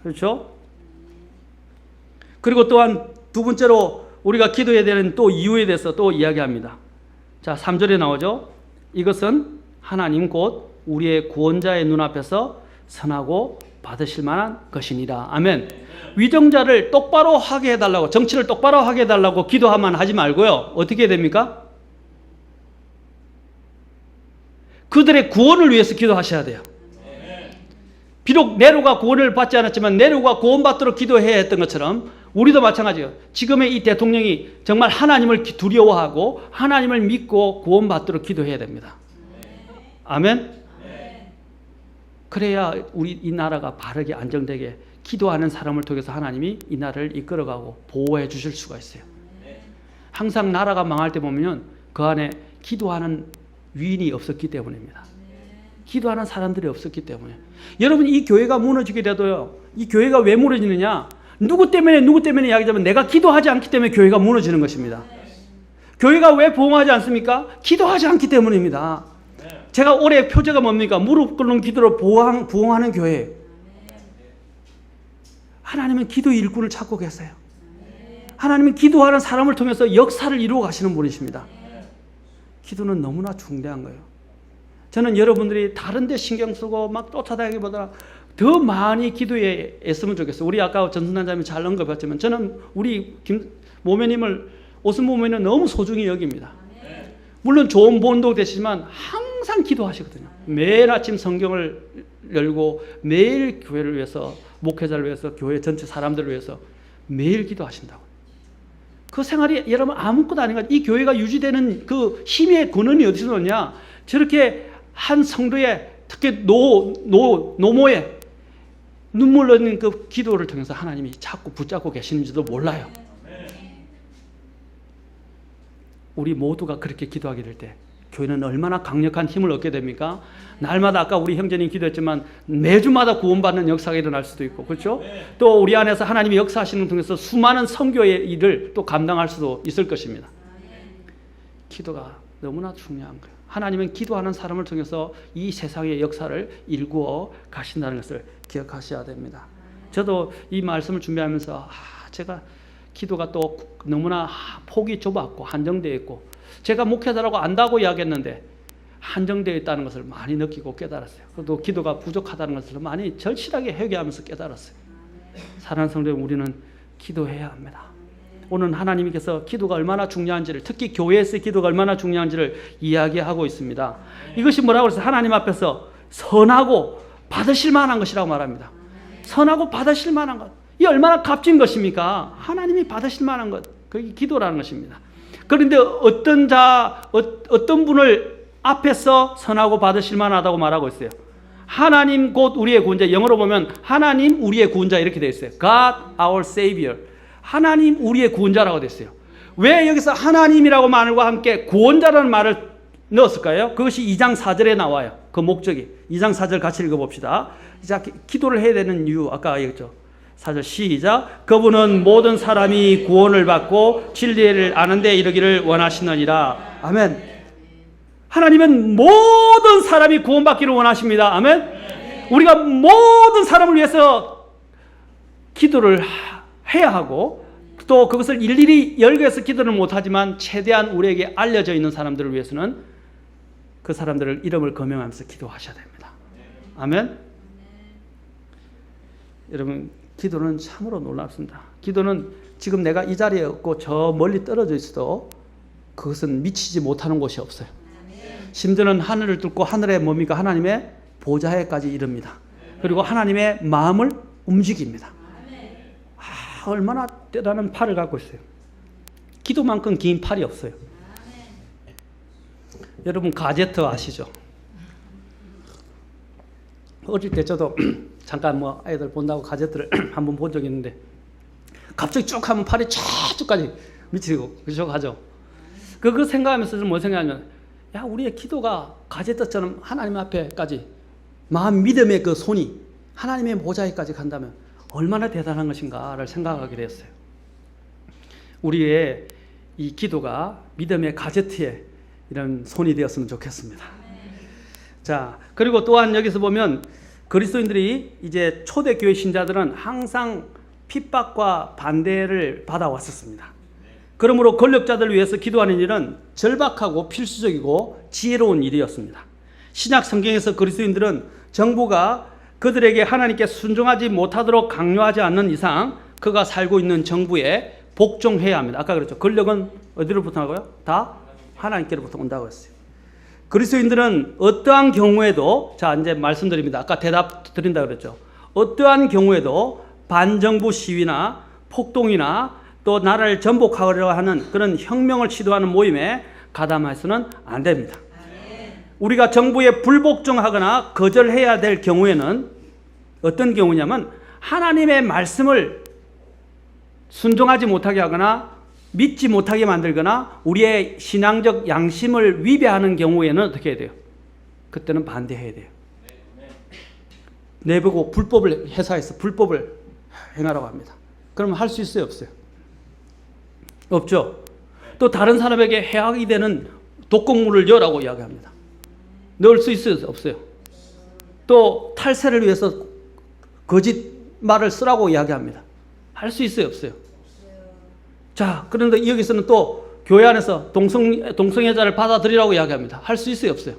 그렇죠? 그리고 또한 두 번째로 우리가 기도해야 되는 또 이유에 대해서 또 이야기합니다. 자, 3절에 나오죠. 이것은 하나님 곧 우리의 구원자의 눈앞에서 선하고 받으실 만한 것이니라. 아멘. 위정자를 똑바로 하게 해달라고, 정치를 똑바로 하게 해달라고 기도하면 하지 말고요. 어떻게 해야 됩니까? 그들의 구원을 위해서 기도하셔야 돼요. 비록 네로가 구원을 받지 않았지만 네로가 구원받도록 기도해야 했던 것처럼 우리도 마찬가지예요. 지금의 이 대통령이 정말 하나님을 두려워하고 하나님을 믿고 구원받도록 기도해야 됩니다. 아멘. 그래야 우리 이 나라가 바르게 안정되게 기도하는 사람을 통해서 하나님이 이 나라를 이끌어가고 보호해 주실 수가 있어요. 항상 나라가 망할 때 보면 그 안에 기도하는 위인이 없었기 때문입니다. 기도하는 사람들이 없었기 때문에. 여러분 이 교회가 무너지게 돼도요. 이 교회가 왜 무너지느냐? 누구 때문에 이야기하자면 내가 기도하지 않기 때문에 교회가 무너지는 것입니다. 교회가 왜 부흥하지 않습니까? 기도하지 않기 때문입니다. 제가 올해 표제가 뭡니까? 무릎 꿇는 기도로 부흥하는 교회. 하나님은 기도 일꾼을 찾고 계세요. 하나님은 기도하는 사람을 통해서 역사를 이루어 가시는 분이십니다. 기도는 너무나 중대한 거예요. 저는 여러분들이 다른 데 신경 쓰고 막 쫓아다니기보다 더 많이 기도에 애쓰면 좋겠어요. 우리 아까 전순단장님이 잘 언급했지만 저는 우리 오순 모모는 너무 소중히 여깁니다. 물론 좋은 본도 되시지만 항상 기도하시거든요. 매일 아침 성경을 열고 매일 교회를 위해서, 목회자를 위해서, 교회 전체 사람들을 위해서 매일 기도하신다고. 그 생활이 여러분 아무것도 아닌 것. 이 교회가 유지되는 그 힘의 근원이 어디서 오냐? 저렇게 한 성도의 특히 노모의 눈물 흘리는 그 기도를 통해서 하나님이 자꾸 붙잡고 계시는지도 몰라요. 우리 모두가 그렇게 기도하게 될 때 교회는 얼마나 강력한 힘을 얻게 됩니까? 날마다 아까 우리 형제님 기도했지만 매주마다 구원받는 역사가 일어날 수도 있고, 그렇죠? 또 우리 안에서 하나님이 역사하시는 통해서 수많은 선교의 일을 또 감당할 수도 있을 것입니다. 기도가 너무나 중요한 거예요. 하나님은 기도하는 사람을 통해서 이 세상의 역사를 일구어 가신다는 것을 기억하셔야 됩니다. 저도 이 말씀을 준비하면서 제가 기도가 또 너무나 폭이 좁았고 한정되어 있고, 제가 목회자라고 안다고 이야기했는데 한정되어 있다는 것을 많이 느끼고 깨달았어요. 또 기도가 부족하다는 것을 많이 절실하게 회개하면서 깨달았어요. 사랑하는 성도 여러분, 우리는 기도해야 합니다. 오늘 하나님께서 기도가 얼마나 중요한지를, 특히 교회에서의 기도가 얼마나 중요한지를 이야기하고 있습니다. 이것이 뭐라고 그랬어요? 하나님 앞에서 선하고 받으실 만한 것이라고 말합니다. 선하고 받으실 만한 것. 이 얼마나 값진 것입니까? 하나님이 받으실 만한 것. 그게 기도라는 것입니다. 그런데 어떤 분을 앞에서 선하고 받으실 만하다고 말하고 있어요. 하나님 곧 우리의 구원자. 영어로 보면 하나님 우리의 구원자 이렇게 되어 있어요. God our Savior. 하나님 우리의 구원자라고 되어 있어요. 왜 여기서 하나님이라고 말과 함께 구원자라는 말을 넣었을까요? 그것이 2장 4절에 나와요. 그 목적이. 2장 4절 같이 읽어봅시다. 자, 기도를 해야 되는 이유 아까 얘기했죠. 4절 시작. 그분은 모든 사람이 구원을 받고 진리를 아는 데 이르기를 원하시느니라. 아멘. 하나님은 모든 사람이 구원받기를 원하십니다. 아멘. 우리가 모든 사람을 위해서 기도를 해야 하고, 또 그것을 일일이 열거해서 기도를 못하지만 최대한 우리에게 알려져 있는 사람들을 위해서는 그 사람들을 이름을 거명하면서 기도하셔야 됩니다. 아멘. 여러분, 기도는 참으로 놀랍습니다. 기도는 지금 내가 이 자리에 없고 저 멀리 떨어져 있어도 그것은 미치지 못하는 곳이 없어요. 심지어는 하늘을 뚫고 하늘에 뭡니까? 하나님의 보좌에까지 이릅니다. 그리고 하나님의 마음을 움직입니다. 얼마나 대단한 팔을 갖고 있어요. 기도만큼 긴 팔이 없어요. 여러분 가제트 아시죠? 어릴 때 저도 잠깐 아이들 본다고 가제트를 한번 본 적이 있는데 갑자기 쭉 하면 팔이 저쪽까지 미치고 그죠 가죠. 그거 생각하면서 뭐 생각하냐면, 야, 우리의 기도가 가제트처럼 하나님 앞에까지 마음 믿음의 그 손이 하나님의 보좌에까지 간다면 얼마나 대단한 것인가를 생각하게 되었어요. 우리의 이 기도가 믿음의 가제트에 이런 손이 되었으면 좋겠습니다. 자, 그리고 또한 여기서 보면 그리스도인들이 이제 초대교회 신자들은 항상 핍박과 반대를 받아왔었습니다. 그러므로 권력자들을 위해서 기도하는 일은 절박하고 필수적이고 지혜로운 일이었습니다. 신약 성경에서 그리스도인들은 정부가 그들에게 하나님께 순종하지 못하도록 강요하지 않는 이상 그가 살고 있는 정부에 복종해야 합니다. 아까 그랬죠. 권력은 어디로부터 나고요? 다 하나님께로부터 온다고 했어요. 그리스도인들은 어떠한 경우에도, 자 이제 말씀드립니다. 아까 대답 드린다 그랬죠. 어떠한 경우에도 반정부 시위나 폭동이나 또 나라를 전복하려고 하는 그런 혁명을 시도하는 모임에 가담해서는 안 됩니다. 우리가 정부에 불복종하거나 거절해야 될 경우에는 어떤 경우냐면 하나님의 말씀을 순종하지 못하게 하거나 믿지 못하게 만들거나 우리의 신앙적 양심을 위배하는 경우에는 어떻게 해야 돼요? 그때는 반대해야 돼요. 내보고 불법을 회사에서 불법을 행하라고 합니다. 그러면 할 수 있어요? 없어요? 없죠. 또 다른 사람에게 해악이 되는 독극물을 넣으라고 이야기합니다. 넣을 수 있어요? 없어요? 또 탈세를 위해서 거짓말을 쓰라고 이야기합니다. 할 수 있어요? 없어요? 자, 그런데 여기서는 또 교회 안에서 동성애자를 받아들이라고 이야기합니다. 할 수 있어요? 없어요?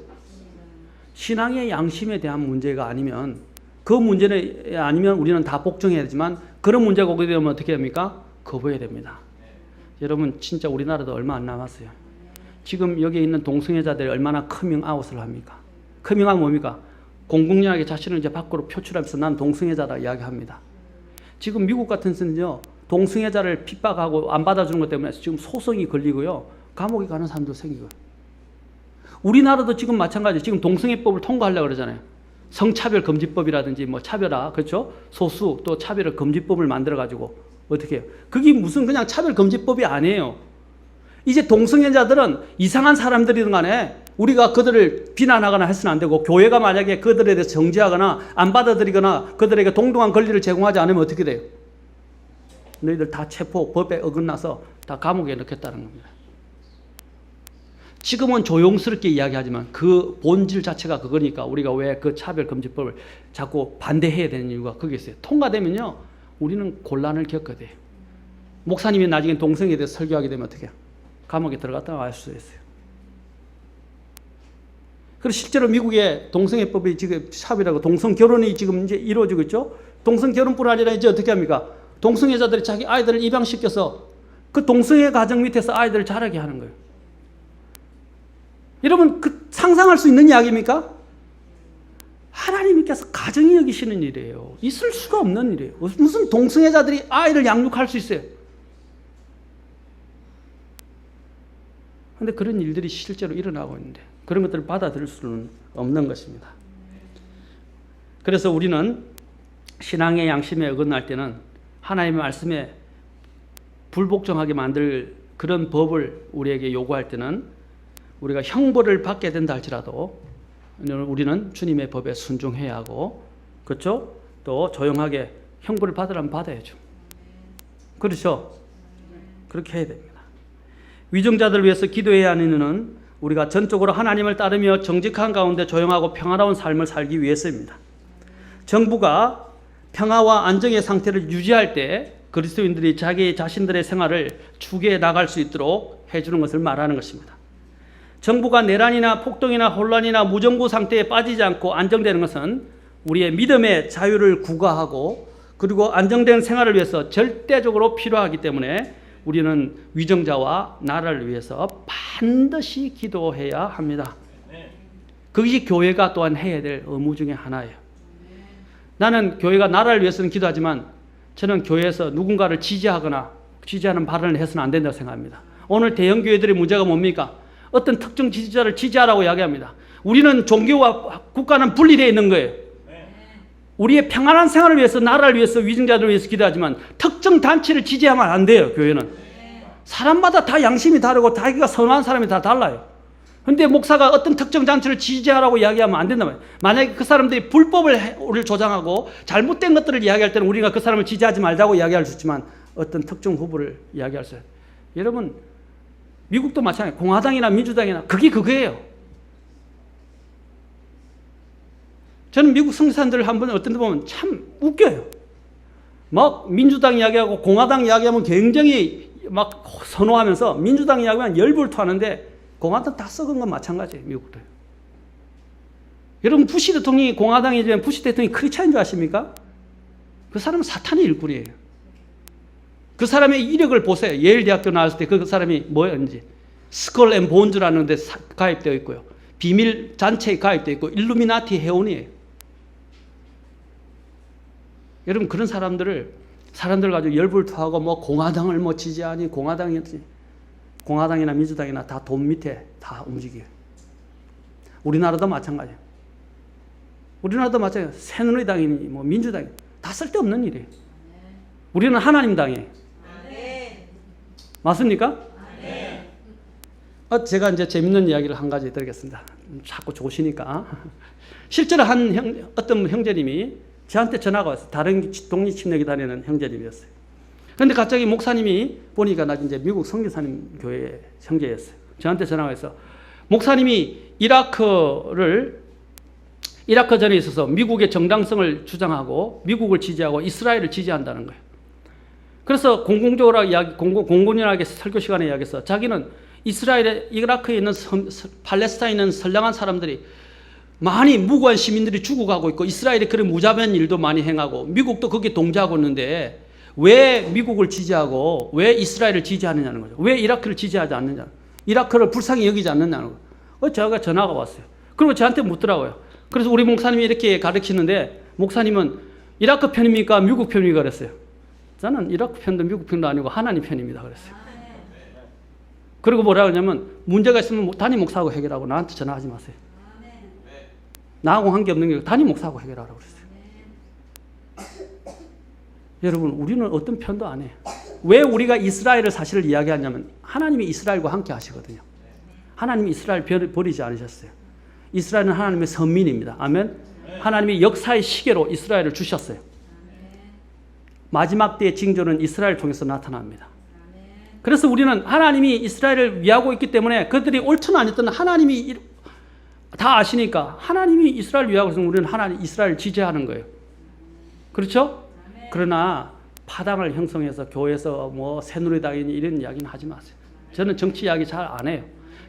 신앙의 양심에 대한 문제가 아니면, 그 문제는 아니면 우리는 다 복종해야 되지만 그런 문제가 오게 되면 어떻게 됩니까? 거부해야 됩니다. 여러분 진짜 우리나라도 얼마 안 남았어요. 지금 여기 있는 동성애자들이 얼마나 커밍아웃을 합니까? 커밍아웃 뭡니까? 공공연하게 자신을 이제 밖으로 표출하면서 난 동성애자다 이야기합니다. 지금 미국 같은 데는요, 동성애자를 핍박하고 안 받아주는 것 때문에 지금 소송이 걸리고요. 감옥에 가는 사람도 생기고요. 우리나라도 지금 마찬가지. 지금 동성애법을 통과하려고 그러잖아요. 성차별 금지법이라든지 뭐 차별화, 그렇죠? 소수 또 차별 금지법을 만들어 가지고 어떻게 해요? 그게 무슨 그냥 차별 금지법이 아니에요. 이제 동성애자들은 이상한 사람들이든 간에 우리가 그들을 비난하거나 해서는 안 되고, 교회가 만약에 그들에 대해서 정죄하거나 안 받아들이거나 그들에게 동등한 권리를 제공하지 않으면 어떻게 돼요? 너희들 다 체포, 법에 어긋나서 다 감옥에 넣겠다는 겁니다. 지금은 조용스럽게 이야기하지만 그 본질 자체가 그거니까 우리가 왜 그 차별금지법을 자꾸 반대해야 되는 이유가 거기 있어요. 통과되면요, 우리는 곤란을 겪어야 돼요. 목사님이 나중에 동성애에 대해서 설교하게 되면 어떻게 해요? 감옥에 들어갔다 나갈 수 있어요. 그리고 실제로 미국의 동성애법이 지금 샵이라고 동성 결혼이 지금 이제 이루어지고 있죠. 동성 결혼뿐 아니라 이제 어떻게 합니까? 동성애자들이 자기 아이들을 입양시켜서 그 동성애 가정 밑에서 아이들을 자라게 하는 거예요. 여러분, 그 상상할 수 있는 이야기입니까? 하나님께서 가정이 여기시는 일이에요. 있을 수가 없는 일이에요. 무슨 동성애자들이 아이를 양육할 수 있어요? 그런데 그런 일들이 실제로 일어나고 있는데 그런 것들을 받아들일 수는 없는 것입니다. 그래서 우리는 신앙의 양심에 어긋날 때는 하나님의 말씀에 불복종하게 만들 그런 법을 우리에게 요구할 때는 우리가 형벌을 받게 된다 할지라도 우리는 주님의 법에 순종해야 하고, 그렇죠? 또 조용하게 형벌을 받으라면 받아야죠. 그렇죠? 그렇게 해야 됩니다. 위정자들을 위해서 기도해야 하는 이유는 우리가 전적으로 하나님을 따르며 정직한 가운데 조용하고 평화로운 삶을 살기 위해서입니다. 정부가 평화와 안정의 상태를 유지할 때 그리스도인들이 자기 자신들의 생활을 추구해 나갈 수 있도록 해주는 것을 말하는 것입니다. 정부가 내란이나 폭동이나 혼란이나 무정부 상태에 빠지지 않고 안정되는 것은 우리의 믿음의 자유를 구가하고 그리고 안정된 생활을 위해서 절대적으로 필요하기 때문에 우리는 위정자와 나라를 위해서 반드시 기도해야 합니다. 그것이 교회가 또한 해야 될 의무 중에 하나예요. 나는 교회가 나라를 위해서는 기도하지만 저는 교회에서 누군가를 지지하거나 지지하는 발언을 해서는 안 된다고 생각합니다. 오늘 대형 교회들의 문제가 뭡니까? 어떤 특정 지지자를 지지하라고 이야기합니다. 우리는 종교와 국가는 분리되어 있는 거예요. 우리의 평안한 생활을 위해서, 나라를 위해서, 위정자들을 위해서 기도하지만 특정 단체를 지지하면 안 돼요. 교회는 사람마다 다 양심이 다르고 자기가 선호하는 사람이 다 달라요. 그런데 목사가 어떤 특정 단체를 지지하라고 이야기하면 안 된단 말이에요. 만약에 그 사람들이 불법을 우리를 조장하고 잘못된 것들을 이야기할 때는 우리가 그 사람을 지지하지 말자고 이야기할 수 있지만 어떤 특정 후보를 이야기할 수 있어요. 여러분, 미국도 마찬가지예요. 공화당이나 민주당이나 그게 그거예요. 저는 미국 선교사님들 한번 어떤 데 보면 참 웃겨요. 막 민주당 이야기하고 공화당 이야기하면 굉장히 막 선호하면서 민주당 이야기하면 열불토하는데 공화당 다 썩은 건 마찬가지예요. 미국도요. 여러분, 부시 대통령이 공화당이지만 부시 대통령이 크리스찬인 줄 아십니까? 그 사람은 사탄의 일꾼이에요. 그 사람의 이력을 보세요. 예일 대학교 나왔을 때 그 사람이 뭐였는지. 스컬 앤 본즈라는 데 가입되어 있고요. 비밀 단체에 가입되어 있고 일루미나티 회원이에요. 여러분, 그런 사람들 가지고 열불토하고 뭐 공화당을 뭐 지지하니 공화당이나 민주당이나 다 돈 밑에 다 움직여요. 우리나라도 마찬가지예요. 새누리당이니 뭐 민주당이 다 쓸데없는 일이에요. 우리는 하나님 당이에요. 맞습니까? 제가 이제 재밌는 이야기를 한 가지 드리겠습니다. 자꾸 좋으시니까. 실제로 어떤 형제님이 저한테 전화가 왔어요. 다른 독립침례기 다니는 형제님이었어요. 그런데 갑자기 목사님이 보니까 나 이제 미국 선교사님 교회 형제였어요. 저한테 전화가 와서 목사님이 이라크 전에 있어서 미국의 정당성을 주장하고 미국을 지지하고 이스라엘을 지지한다는 거예요. 그래서 공공연하게 설교 시간에 이야기해서 자기는 이라크에 있는 팔레스타인에 있는 선량한 사람들이 많이 무고한 시민들이 죽어가고 있고 이스라엘이 그런 무자비한 일도 많이 행하고 미국도 거기에 동조하고 있는데 왜 미국을 지지하고 왜 이스라엘을 지지하느냐는 거죠. 왜 이라크를 지지하지 않느냐. 이라크를 불쌍히 여기지 않느냐는 거예요. 제가 전화가 왔어요. 그리고 저한테 묻더라고요. 그래서 우리 목사님이 이렇게 가르치는데 목사님은 이라크 편입니까? 미국 편입니까? 그랬어요. 저는 이라크 편도 미국 편도 아니고 하나님 편입니다. 그랬어요. 그리고 뭐라 그러냐면 문제가 있으면 담임 목사하고 해결하고 나한테 전화하지 마세요. 나하고 관계 없는 게 담임 목사하고 해결하라고 그랬어요. 여러분, 우리는 어떤 편도 안 해요. 왜 우리가 이스라엘의 사실을 이야기하냐면 하나님이 이스라엘과 함께 하시거든요. 하나님이 이스라엘 버리지 않으셨어요. 이스라엘은 하나님의 선민입니다. 아멘. 하나님이 역사의 시계로 이스라엘을 주셨어요. 마지막 때의 징조는 이스라엘을 통해서 나타납니다. 그래서 우리는 하나님이 이스라엘을 위하고 있기 때문에 그들이 옳든 아니든 하나님이 다 아시니까 하나님이 이스라엘을 위하고 있으면 우리는 하나님 이스라엘을 지지하는 거예요. 그렇죠? 그러나 파당을 형성해서 교회에서 뭐 새누리당이니 이런 이야기는 하지 마세요. 저는 정치 이야기 잘 안 해요.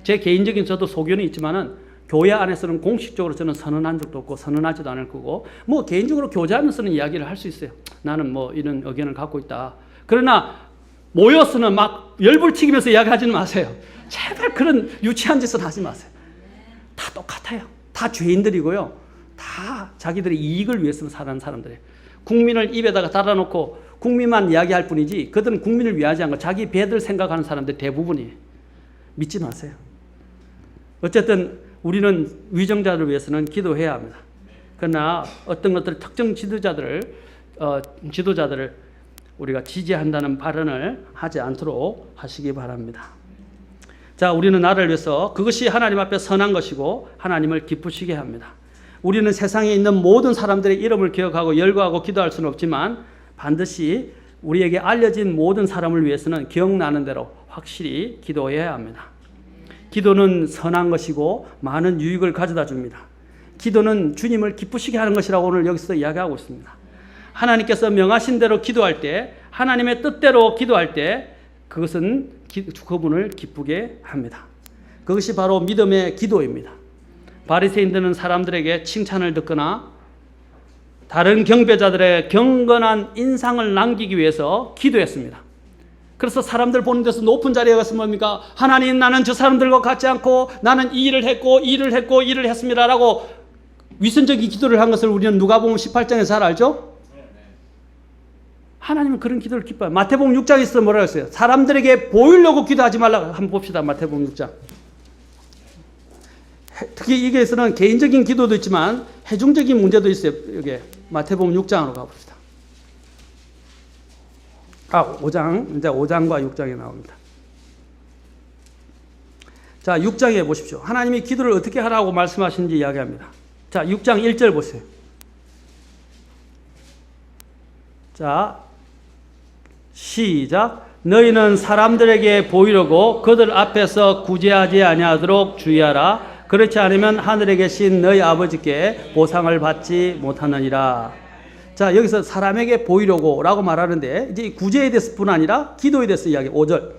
제 개인적인 저도 소견이 있지만은 교회 안에서는 공식적으로 저는 선언한 적도 없고 선언하지도 않을 거고 뭐 개인적으로 교제하면서는 이야기를 할 수 있어요. 나는 뭐 이런 의견을 갖고 있다. 그러나 모여서는 막 열불 튀기면서 이야기하지는 마세요. 제발 그런 유치한 짓을 하지 마세요. 다 똑같아요. 다 죄인들이고요. 다 자기들의 이익을 위해서 사는 사람들이에요. 국민을 입에다가 달아놓고 국민만 이야기할 뿐이지 그들은 국민을 위하지 않고 자기 배들 생각하는 사람들 대부분이에요. 믿지 마세요. 어쨌든 우리는 위정자를 위해서는 기도해야 합니다. 그러나 어떤 것들 특정 지도자들을 우리가 지지한다는 발언을 하지 않도록 하시기 바랍니다. 자, 우리는 나를 위해서 그것이 하나님 앞에 선한 것이고 하나님을 기쁘시게 합니다. 우리는 세상에 있는 모든 사람들의 이름을 기억하고 열거하고 기도할 수는 없지만 반드시 우리에게 알려진 모든 사람을 위해서는 기억나는 대로 확실히 기도해야 합니다. 기도는 선한 것이고 많은 유익을 가져다 줍니다. 기도는 주님을 기쁘시게 하는 것이라고 오늘 여기서 이야기하고 있습니다. 하나님께서 명하신 대로 기도할 때, 하나님의 뜻대로 기도할 때 그것은 그분을 기쁘게 합니다. 그것이 바로 믿음의 기도입니다. 바리새인들은 사람들에게 칭찬을 듣거나 다른 경배자들의 경건한 인상을 남기기 위해서 기도했습니다. 그래서 사람들 보는 데서 높은 자리에 가서 뭡니까? 하나님, 나는 저 사람들과 같지 않고 나는 이 일을 했고 이 일을 했고 이 일을 했습니다 라고 위선적인 기도를 한 것을 우리는 누가복음 18장에서 잘 알죠? 하나님은 그런 기도를 기뻐요. 마태복음 6장에서 뭐라고 했어요? 사람들에게 보이려고 기도하지 말라고. 한번 봅시다. 마태복음 6장. 특히 여기에서는 개인적인 기도도 있지만 해중적인 문제도 있어요. 여기 마태복음 6장으로 가봅시다. 5장. 이제 5장과 6장에 나옵니다. 자, 6장에 보십시오. 하나님이 기도를 어떻게 하라고 말씀하시는지 이야기합니다. 자, 6장 1절 보세요. 자, 시작. 너희는 사람들에게 보이려고 그들 앞에서 구제하지 아니하도록 주의하라. 그렇지 않으면 하늘에 계신 너희 아버지께 보상을 받지 못하느니라. 자, 여기서 사람에게 보이려고 라고 말하는데 이제 구제에 대해서뿐 아니라 기도에 대해서 이야기. 5절.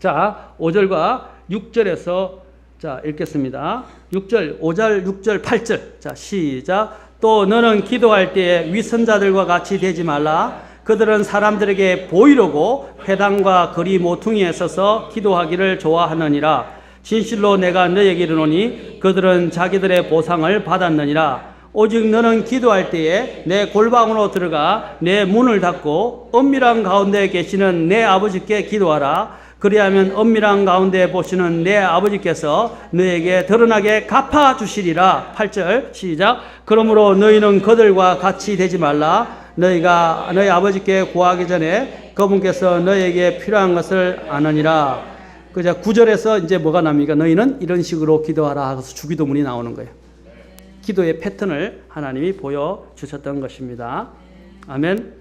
자, 5절과 6절에서 자, 읽겠습니다. 6절, 5절, 6절, 8절. 자, 시작. 또 너는 기도할 때에 위선자들과 같이 되지 말라. 그들은 사람들에게 보이려고 회당과 거리 모퉁이에 서서 기도하기를 좋아하느니라. 진실로 내가 너에게 이르노니 그들은 자기들의 보상을 받았느니라. 오직 너는 기도할 때에 내 골방으로 들어가 내 문을 닫고 은밀한 가운데 계시는 내 아버지께 기도하라. 그리하면 은밀한 가운데 보시는 내 아버지께서 너에게 드러나게 갚아주시리라. 8절 시작. 그러므로 너희는 그들과 같이 되지 말라. 너희가 너희 아버지께 구하기 전에 그분께서 너희에게 필요한 것을 아느니라. 그자 9절에서 이제 뭐가 납니까? 너희는 이런 식으로 기도하라 하고서 주기도문이 나오는 거예요. 기도의 패턴을 하나님이 보여주셨던 것입니다. 아멘.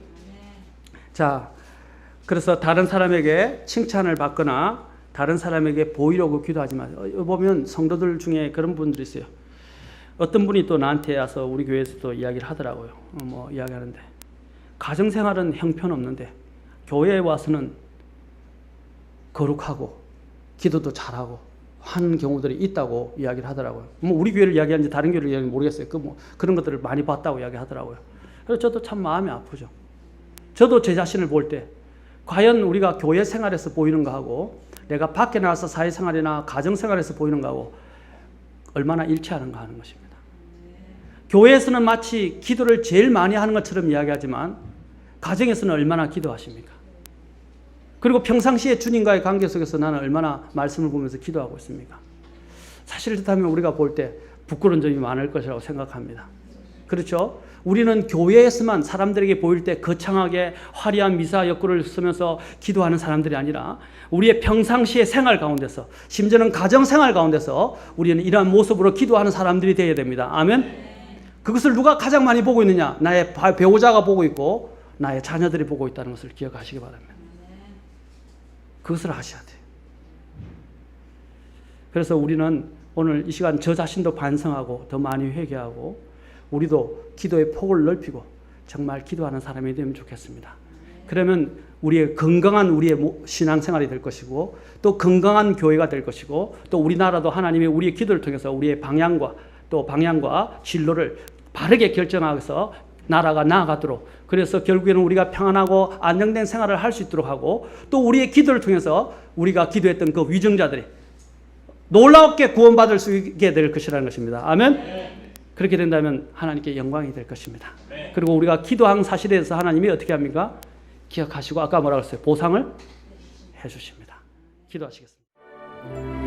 자, 그래서 다른 사람에게 칭찬을 받거나 다른 사람에게 보이려고 기도하지 마세요. 보면 성도들 중에 그런 분들이 있어요. 어떤 분이 또 나한테 와서 우리 교회에서 또 이야기를 하더라고요. 이야기하는데 가정생활은 형편없는데 교회에 와서는 거룩하고 기도도 잘하고 하는 경우들이 있다고 이야기를 하더라고요. 뭐 우리 교회를 이야기하는지 다른 교회를 이야기하는지 모르겠어요. 그런 것들을 많이 봤다고 이야기하더라고요. 그래서 저도 참 마음이 아프죠. 저도 제 자신을 볼 때 과연 우리가 교회 생활에서 보이는 거하고 내가 밖에 나와서 사회생활이나 가정생활에서 보이는 거하고 얼마나 일치하는가 하는 것입니다. 교회에서는 마치 기도를 제일 많이 하는 것처럼 이야기하지만 가정에서는 얼마나 기도하십니까? 그리고 평상시에 주님과의 관계 속에서 나는 얼마나 말씀을 보면서 기도하고 있습니까? 사실 그렇다면 우리가 볼 때 부끄러운 점이 많을 것이라고 생각합니다. 그렇죠? 우리는 교회에서만 사람들에게 보일 때 거창하게 화려한 미사 여구를 쓰면서 기도하는 사람들이 아니라 우리의 평상시의 생활 가운데서, 심지어는 가정생활 가운데서 우리는 이러한 모습으로 기도하는 사람들이 되어야 됩니다. 아멘? 그것을 누가 가장 많이 보고 있느냐? 나의 배우자가 보고 있고 나의 자녀들이 보고 있다는 것을 기억하시기 바랍니다. 그것을 아셔야 돼요. 그래서 우리는 오늘 이 시간 저 자신도 반성하고 더 많이 회개하고 우리도 기도의 폭을 넓히고 정말 기도하는 사람이 되면 좋겠습니다. 그러면 우리의 건강한 우리의 신앙생활이 될 것이고 또 건강한 교회가 될 것이고 또 우리나라도 하나님이 우리의 기도를 통해서 우리의 방향과 진로를 바르게 결정하여서 나라가 나아가도록, 그래서 결국에는 우리가 평안하고 안정된 생활을 할 수 있도록 하고 또 우리의 기도를 통해서 우리가 기도했던 그 위정자들이 놀랍게 구원받을 수 있게 될 것이라는 것입니다. 아멘? 그렇게 된다면 하나님께 영광이 될 것입니다. 그리고 우리가 기도한 사실에 대해서 하나님이 어떻게 합니까? 기억하시고 아까 뭐라고 했어요? 보상을 해주십니다. 기도하시겠습니다.